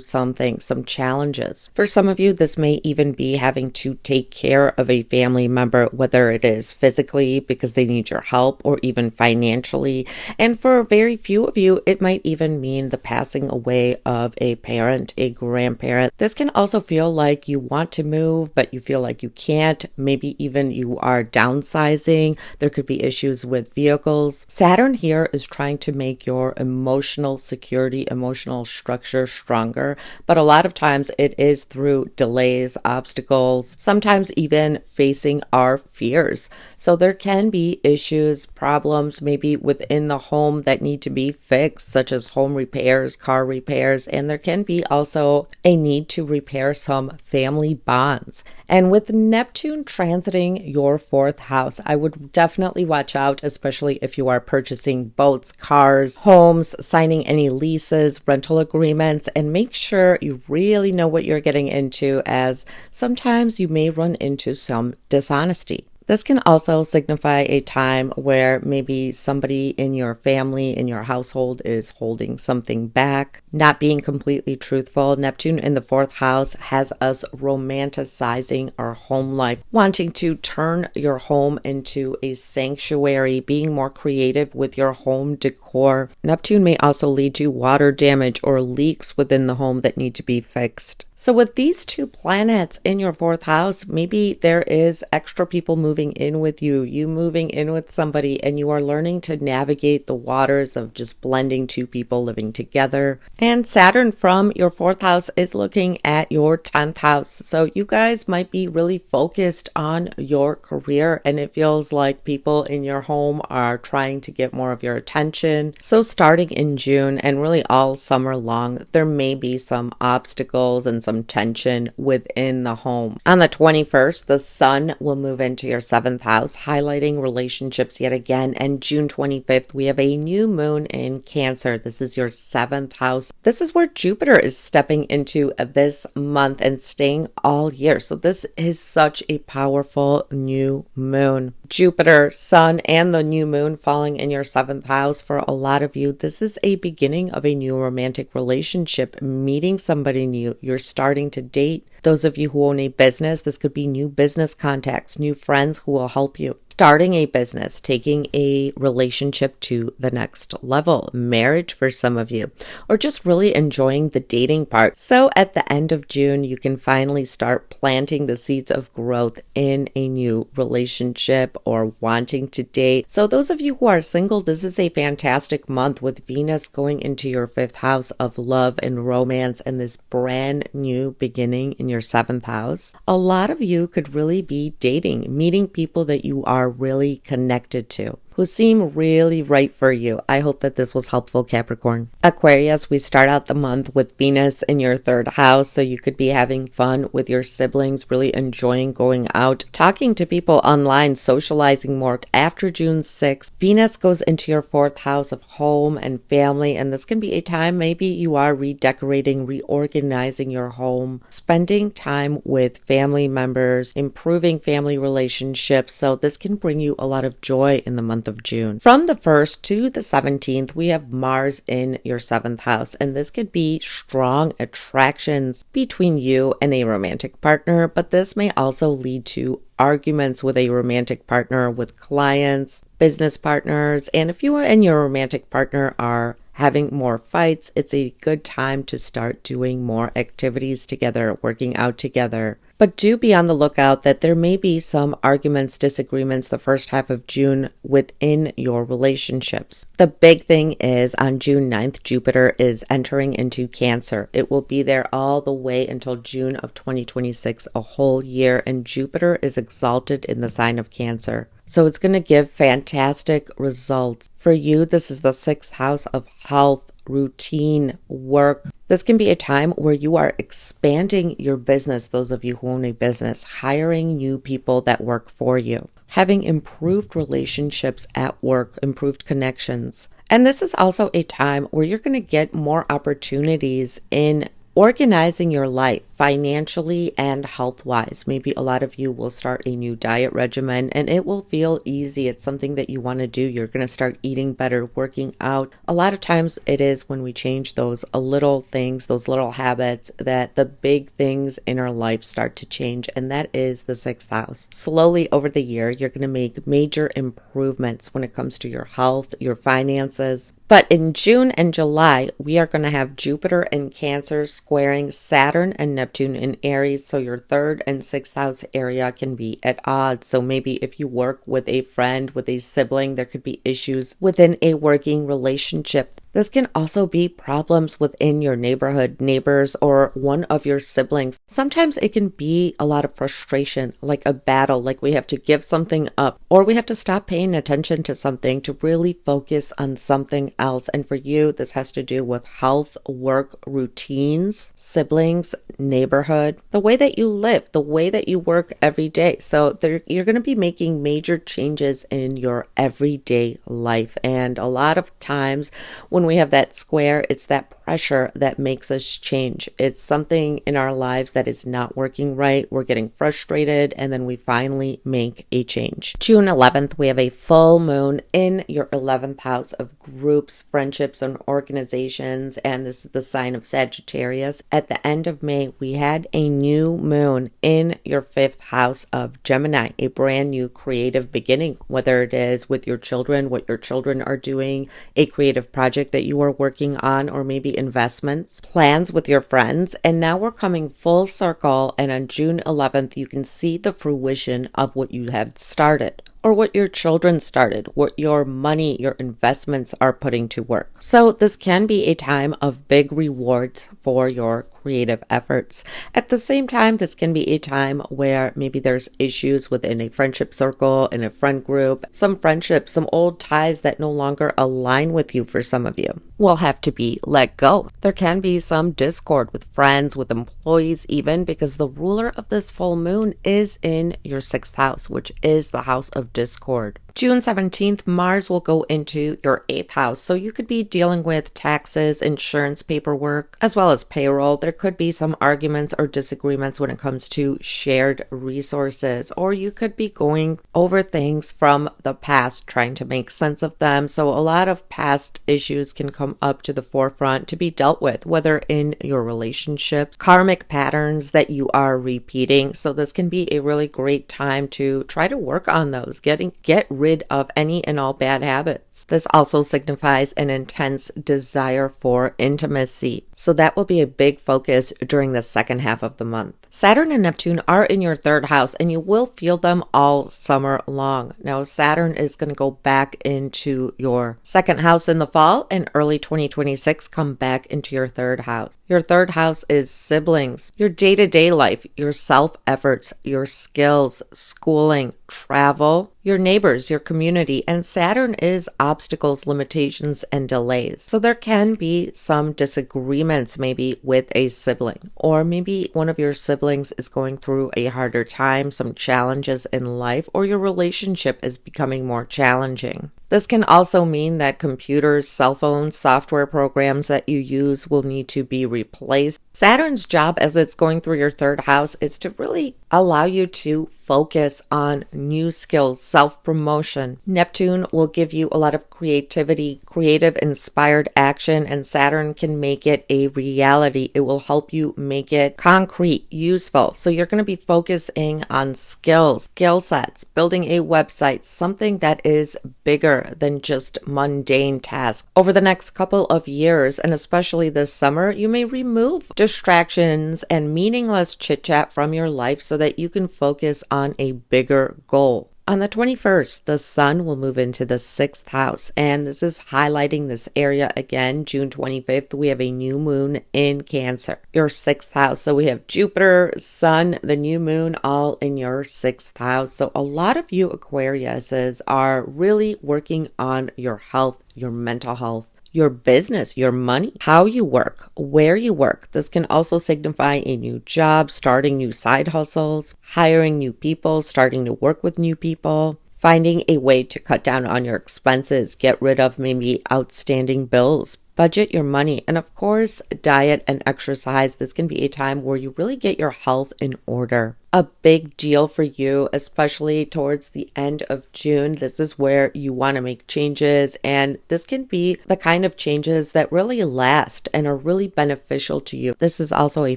Speaker 1: something, some challenges. For some of you, this may even be having to take care of a family member, whether it is physically because they need your help or even financially. And for very few of you, it might even mean the passing away of a parent, a grandparent. This can also feel like you want to move, but you feel like you can't. Maybe even you are downsizing. There could be issues with vehicles. Saturn here is trying to make your emotional security, emotional structure stronger, but a lot of times it is through delays, obstacles, sometimes even facing our fears. So there can be issues, problems maybe within the home that need to be fixed, such as home repairs, car repairs, and there can be also a need to repair some family bonds. And with Neptune transiting your 4th house, I would definitely watch out, especially if you are purchasing boats, cars, homes, signing any leases, rental agreements, and make sure you really know what you're getting into, as sometimes you may run into some dishonesty. This can also signify a time where maybe somebody in your family, in your household is holding something back, not being completely truthful. Neptune in the 4th house has us romanticizing our home life, wanting to turn your home into a sanctuary, being more creative with your home decor. Neptune may also lead to water damage or leaks within the home that need to be fixed. So with these two planets in your fourth house, maybe there is extra people moving in with you moving in with somebody, and you are learning to navigate the waters of just blending two people living together. And Saturn from your fourth house is looking at your 10th house. So you guys might be really focused on your career, and it feels like people in your home are trying to get more of your attention. So starting in June and really all summer long, there may be some obstacles and some tension within the home. On the 21st, the sun will move into your 7th house, highlighting relationships yet again. And June 25th, we have a new moon in Cancer. This is your 7th house. This is where Jupiter is stepping into this month and staying all year. So this is such a powerful new moon. Jupiter, Sun, and the new moon falling in your 7th house. For a lot of you, this is a beginning of a new romantic relationship, meeting somebody new. You're starting to date. Those of you who own a business, this could be new business contacts, new friends who will help you. Starting a business, taking a relationship to the next level, marriage for some of you, or just really enjoying the dating part. So at the end of June, you can finally start planting the seeds of growth in a new relationship or wanting to date. So those of you who are single, this is a fantastic month with Venus going into your 5th house of love and romance and this brand new beginning in your 7th house. A lot of you could really be dating, meeting people that you are really connected to, who seem really right for you. I hope that this was helpful, Capricorn. Aquarius, we start out the month with Venus in your 3rd house, so you could be having fun with your siblings, really enjoying going out, talking to people online, socializing more. After June 6th, Venus goes into your 4th house of home and family, and this can be a time maybe you are redecorating, reorganizing your home, spending time with family members, improving family relationships. So this can bring you a lot of joy in the month of June. From the 1st to the 17th, we have Mars in your 7th house, and this could be strong attractions between you and a romantic partner, but this may also lead to arguments with a romantic partner, with clients, business partners, and if you and your romantic partner are having more fights, it's a good time to start doing more activities together, working out together. But do be on the lookout that there may be some arguments, disagreements the first half of June within your relationships. The big thing is on June 9th, Jupiter is entering into Cancer. It will be there all the way until June of 2026, a whole year, and Jupiter is exalted in the sign of Cancer. So it's going to give fantastic results. For you, this is the 6th house of health, routine, work. This can be a time where you are expanding your business, those of you who own a business, hiring new people that work for you, having improved relationships at work, improved connections. And this is also a time where you're going to get more opportunities in organizing your life financially and health-wise. Maybe a lot of you will start a new diet regimen and it will feel easy. It's something that you want to do. You're going to start eating better, working out. A lot of times it is when we change those little things, those little habits, that the big things in our life start to change, and that is the 6th house. Slowly over the year, you're going to make major improvements when it comes to your health, your finances. But in June and July, we are going to have Jupiter in Cancer squaring Saturn and Neptune in Aries. So your 3rd and 6th house area can be at odds. So maybe if you work with a friend, with a sibling, there could be issues within a working relationship. This can also be problems within your neighborhood, neighbors, or one of your siblings. Sometimes it can be a lot of frustration, like a battle, like we have to give something up, or we have to stop paying attention to something to really focus on something else. And for you, this has to do with health, work, routines, siblings, neighborhood, the way that you live, the way that you work every day. So you're going to be making major changes in your everyday life. And a lot of times when we have that square, it's that pressure that makes us change. It's something in our lives that is not working right. We're getting frustrated, and then we finally make a change. June 11th, we have a full moon in your 11th house of groups, friendships, and organizations, and this is the sign of Sagittarius. At the end of May, we had a new moon in your 5th house of Gemini, a brand new creative beginning, whether it is with your children, what your children are doing, a creative project project that you are working on, or maybe investments, plans with your friends. And now we're coming full circle, and on June 11th, you can see the fruition of what you have started, or what your children started, what your money, your investments are putting to work. So this can be a time of big rewards for your creative efforts. At the same time, this can be a time where maybe there's issues within a friendship circle, in a friend group, some friendships, some old ties that no longer align with you for some of you will have to be let go. There can be some discord with friends, with employees even, because the ruler of this full moon is in your 6th house, which is the house of discord. June 17th, Mars will go into your 8th house. So you could be dealing with taxes, insurance paperwork, as well as payroll. There could be some arguments or disagreements when it comes to shared resources, or you could be going over things from the past, trying to make sense of them. So a lot of past issues can come up to the forefront to be dealt with, whether in your relationships, karmic patterns that you are repeating. So this can be a really great time to try to work on those, get rid of any and all bad habits. This also signifies an intense desire for intimacy. So that will be a big focus during the second half of the month. Saturn and Neptune are in your 3rd house, and you will feel them all summer long. Now, Saturn is going to go back into your 2nd house in the fall, and early 2026 come back into your 3rd house. Your 3rd house is siblings, your day-to-day life, your self-efforts, your skills, schooling, travel, your neighbors, your community, and Saturn is obstacles, limitations, and delays. So there can be some disagreements maybe with a sibling, or maybe one of your siblings is going through a harder time, some challenges in life, or your relationship is becoming more challenging. This can also mean that computers, cell phones, software programs that you use will need to be replaced. Saturn's job as it's going through your 3rd house is to really allow you to focus on new skills, self-promotion. Neptune will give you a lot of creativity, creative, inspired action, and Saturn can make it a reality. It will help you make it concrete, useful. So you're going to be focusing on skills, skill sets, building a website, something that is bigger than just mundane tasks. Over the next couple of years, and especially this summer, you may remove distractions and meaningless chit-chat from your life so that you can focus on a bigger goal. On the 21st, the sun will move into the 6th house, and this is highlighting this area again. June 25th, we have a new moon in Cancer, your 6th house. So we have Jupiter, sun, the new moon, all in your 6th house. So a lot of you Aquariuses are really working on your health, your mental health, your business, your money, how you work, where you work. This can also signify a new job, starting new side hustles, hiring new people, starting to work with new people, finding a way to cut down on your expenses, get rid of maybe outstanding bills, budget your money, and of course, diet and exercise. This can be a time where you really get your health in order. A big deal for you, especially towards the end of June. This is where you want to make changes, and this can be the kind of changes that really last and are really beneficial to you. This is also a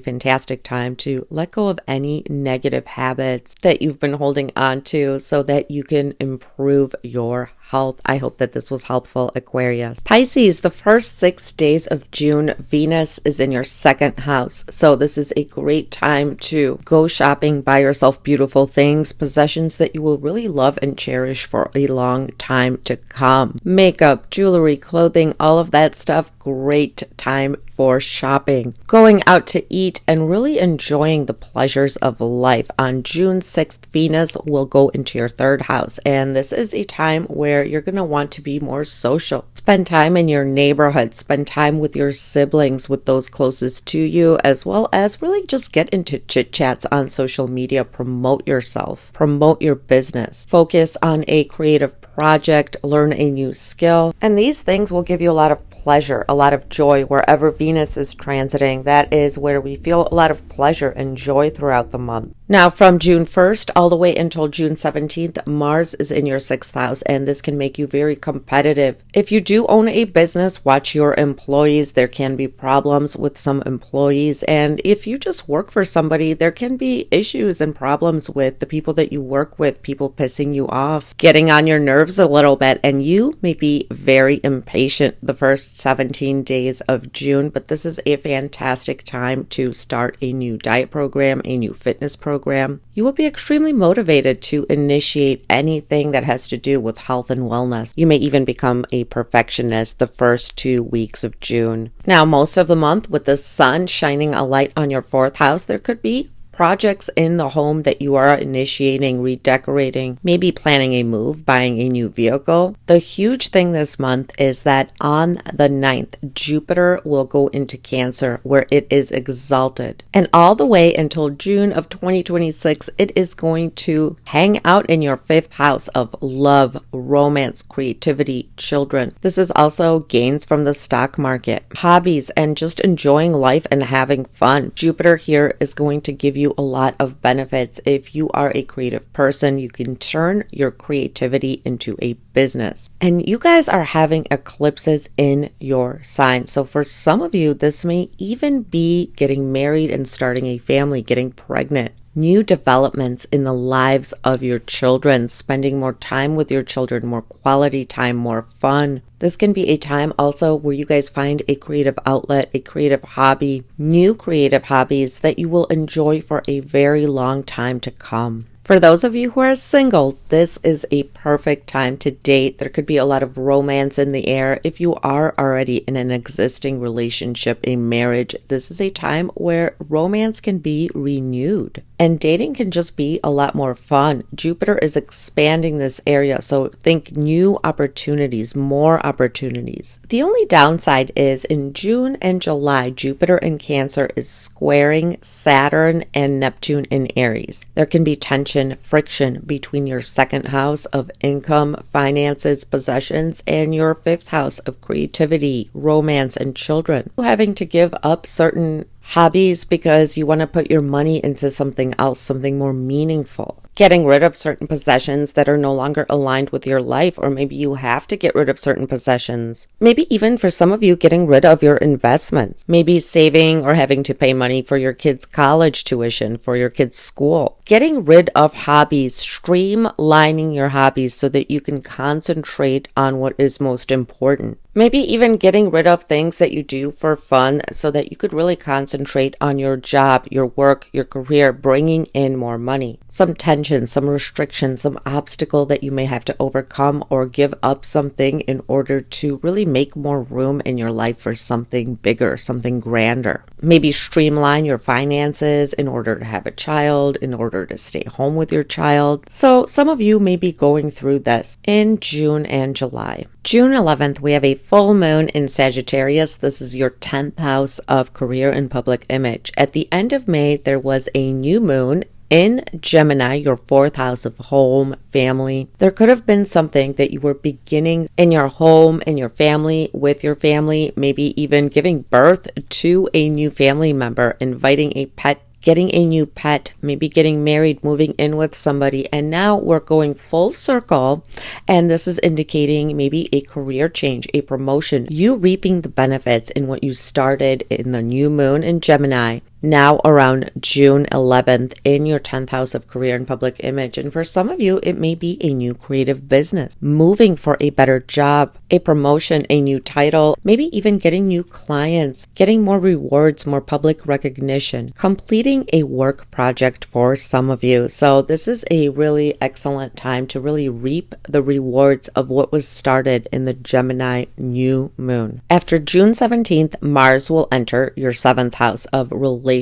Speaker 1: fantastic time to let go of any negative habits that you've been holding on to so that you can improve your health. I hope that this was helpful, Aquarius. Pisces, the first 6 days of June, Venus is in your 2nd house. So this is a great time to go shopping, buy yourself beautiful things, possessions that you will really love and cherish for a long time to come. Makeup, jewelry, clothing, all of that stuff, great time for shopping. Going out to eat and really enjoying the pleasures of life. On June 6th, Venus will go into your 3rd house, and this is a time where you're going to want to be more social. Spend time in your neighborhood, spend time with your siblings, with those closest to you, as well as really just get into chit chats on social media. Promote yourself, promote your business, focus on a creative project, learn a new skill, and these things will give you a lot of pleasure, a lot of joy wherever Venus is transiting. That is where we feel a lot of pleasure and joy throughout the month. Now, from June 1st all the way until June 17th, Mars is in your 6th house, and this can make you very competitive. If you do own a business, watch your employees. There can be problems with some employees, and if you just work for somebody, there can be issues and problems with the people that you work with, people pissing you off, getting on your nerves a little bit, and you may be very impatient the first first 17 days of June, but this is a fantastic time to start a new diet program, a new fitness program. You will be extremely motivated to initiate anything that has to do with health and wellness. You may even become a perfectionist the first 2 weeks of June. Now, most of the month, with the sun shining a light on your fourth house, there could be projects in the home that you are initiating, redecorating, maybe planning a move, buying a new vehicle. The huge thing this month is that on the 9th, Jupiter will go into Cancer, where it is exalted. And all the way until June of 2026, it is going to hang out in your 5th house of love, romance, creativity, children. This is also gains from the stock market, hobbies, and just enjoying life and having fun. Jupiter here is going to give you a lot of benefits. If you are a creative person, you can turn your creativity into a business. And you guys are having eclipses in your sign. So for some of you, this may even be getting married and starting a family, getting pregnant. New developments in the lives of your children, spending more time with your children, more quality time, more fun. This can be a time also where you guys find a creative outlet, a creative hobby, new creative hobbies that you will enjoy for a very long time to come. For those of you who are single, this is a perfect time to date. There could be a lot of romance in the air. If you are already in an existing relationship, a marriage, this is a time where romance can be renewed. And dating can just be a lot more fun. Jupiter is expanding this area, so think new opportunities, more opportunities. The only downside is in June and July, Jupiter in Cancer is squaring Saturn and Neptune in Aries. There can be tension, friction between your 2nd house of income, finances, possessions, and your 5th house of creativity, romance, and children. Having to give up certain hobbies because you want to put your money into something else, something more meaningful. Getting rid of certain possessions that are no longer aligned with your life, or maybe you have to get rid of certain possessions. Maybe even for some of you, getting rid of your investments. Maybe saving or having to pay money for your kids' college tuition, for your kids' school. Getting rid of hobbies, streamlining your hobbies so that you can concentrate on what is most important. Maybe even getting rid of things that you do for fun so that you could really concentrate on your job, your work, your career, bringing in more money. Some tension, some restriction, some obstacle that you may have to overcome or give up something in order to really make more room in your life for something bigger, something grander. Maybe streamline your finances in order to have a child, in order to stay home with your child. So some of you may be going through this in June and July. June 11th, we have a full moon in Sagittarius. This is your 10th house of career and public image. At the end of May, there was a new moon in Gemini, your 4th house of home, family. There could have been something that you were beginning in your home, in your family, with your family, maybe even giving birth to a new family member, inviting a pet, getting a new pet, maybe getting married, moving in with somebody. And now we're going full circle. And this is indicating maybe a career change, a promotion, you reaping the benefits in what you started in the new moon in Gemini. Now around June 11th in your 10th house of career and public image. And for some of you, it may be a new creative business, moving for a better job, a promotion, a new title, maybe even getting new clients, getting more rewards, more public recognition, completing a work project for some of you. So this is a really excellent time to really reap the rewards of what was started in the Gemini new moon. After June 17th, Mars will enter your 7th house of relationships,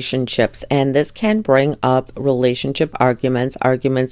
Speaker 1: and this can bring up relationship arguments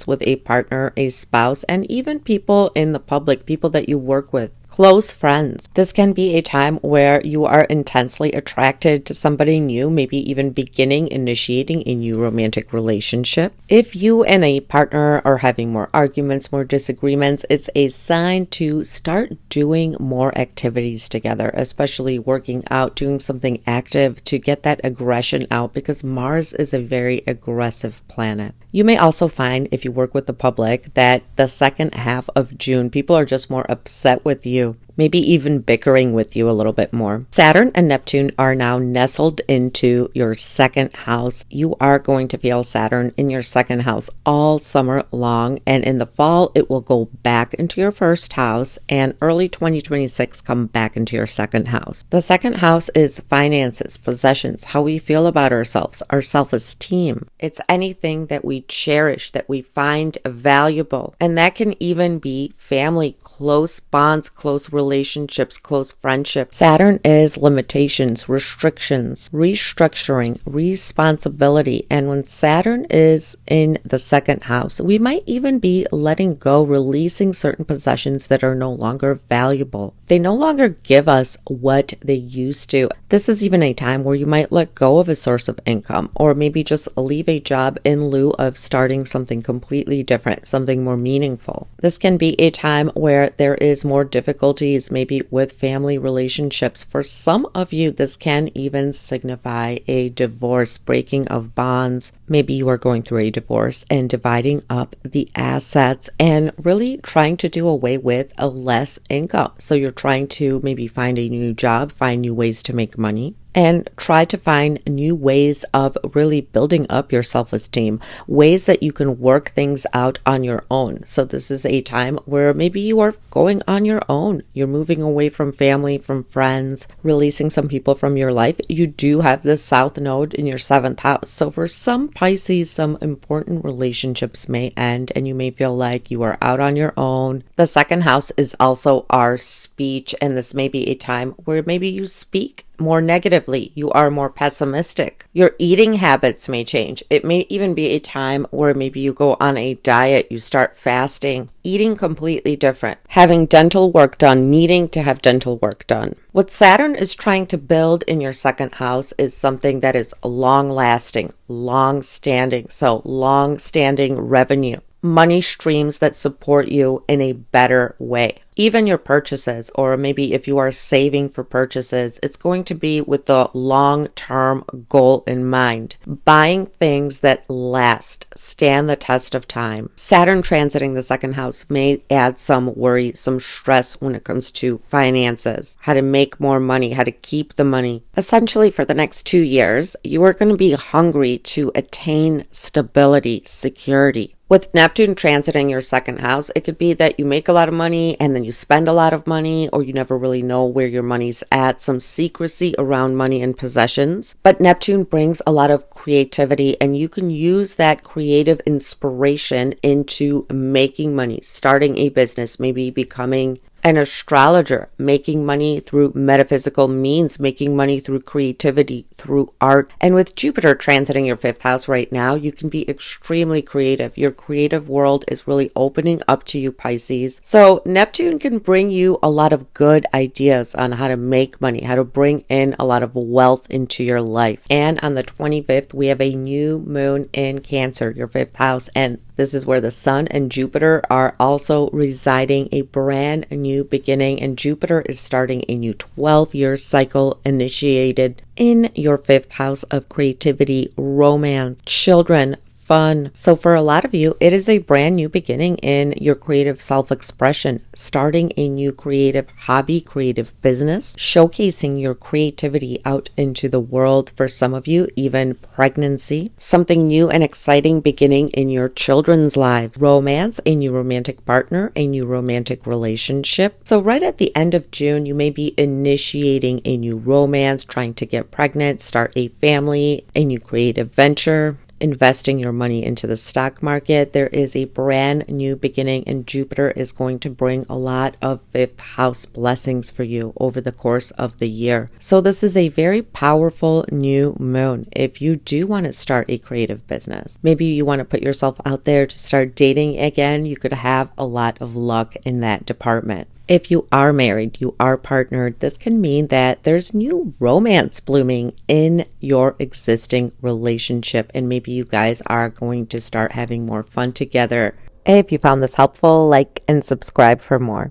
Speaker 1: with a partner, a spouse, and even people in the public, people that you work with. Close friends. This can be a time where you are intensely attracted to somebody new, maybe even initiating a new romantic relationship. If you and a partner are having more arguments, more disagreements, it's a sign to start doing more activities together, especially working out, doing something active to get that aggression out, because Mars is a very aggressive planet. You may also find, if you work with the public, that the second half of June, people are just more upset with you. maybe even bickering with you a little bit more. Saturn and Neptune are now nestled into your second house. You are going to feel Saturn in your second house all summer long, and in the fall it will go back into your first house, and early 2026 come back into your second house. The second house is finances, possessions, how we feel about ourselves, our self-esteem. It's anything that we cherish, that we find valuable, and that can even be family, close bonds, close relationships, close friendships. Saturn is limitations, restrictions, restructuring, responsibility. And when Saturn is in the second house, we might even be letting go, releasing certain possessions that are no longer valuable. They no longer give us what they used to. This is even a time where you might let go of a source of income, or maybe just leave a job in lieu of starting something completely different, something more meaningful. This can be a time where there is more difficulties, maybe with family relationships. For some of you, this can even signify a divorce, breaking of bonds. Maybe you are going through a divorce and dividing up the assets and really trying to do away with a less income. So you're trying to maybe find a new job, find new ways to make money, and try to find new ways of really building up your self-esteem, ways that you can work things out on your own. So this is a time where maybe you are going on your own. You're moving away from family, from friends, releasing some people from your life. You do have the South Node in your seventh house. So for some Pisces, some important relationships may end and you may feel like you are out on your own. The second house is also our speech, and this may be a time where maybe you speak more negatively, you are more pessimistic. Your eating habits may change. It may even be a time where maybe you go on a diet, you start fasting, eating completely different, having dental work done, needing to have dental work done. What Saturn is trying to build in your second house is something that is long-lasting, long-standing, so long-standing revenue. Money streams that support you in a better way. Even your purchases, or maybe if you are saving for purchases, it's going to be with the long-term goal in mind. Buying things that last, stand the test of time. Saturn transiting the second house may add some worry, some stress when it comes to finances, how to make more money, how to keep the money. Essentially, for the next 2 years, you are going to be hungry to attain stability, security. With Neptune transiting your second house, it could be that you make a lot of money and then you spend a lot of money, or you never really know where your money's at, some secrecy around money and possessions. But Neptune brings a lot of creativity, and you can use that creative inspiration into making money, starting a business, maybe becoming an astrologer, making money through metaphysical means, making money through creativity, through art. And with Jupiter transiting your fifth house right now, you can be extremely creative. Your creative world is really opening up to you, Pisces. So Neptune can bring you a lot of good ideas on how to make money, how to bring in a lot of wealth into your life. And on the 25th, we have a new moon in Cancer, your fifth house, and this is where the Sun and Jupiter are also residing, a brand new beginning, and Jupiter is starting a new 12-year cycle initiated in your fifth house of creativity, romance, children, fun. So for a lot of you, it is a brand new beginning in your creative self-expression, starting a new creative hobby, creative business, showcasing your creativity out into the world. For some of you, even pregnancy, something new and exciting beginning in your children's lives, romance, a new romantic partner, a new romantic relationship. So right at the end of June, you may be initiating a new romance, trying to get pregnant, start a family, a new creative venture, investing your money into the stock market. There is a brand new beginning, and Jupiter is going to bring a lot of fifth house blessings for you over the course of the year. So this is a very powerful new moon. If you do want to start a creative business, maybe you want to put yourself out there to start dating again, you could have a lot of luck in that department. If you are married, you are partnered, this can mean that there's new romance blooming in your existing relationship, and maybe you guys are going to start having more fun together. If you found this helpful, like and subscribe for more.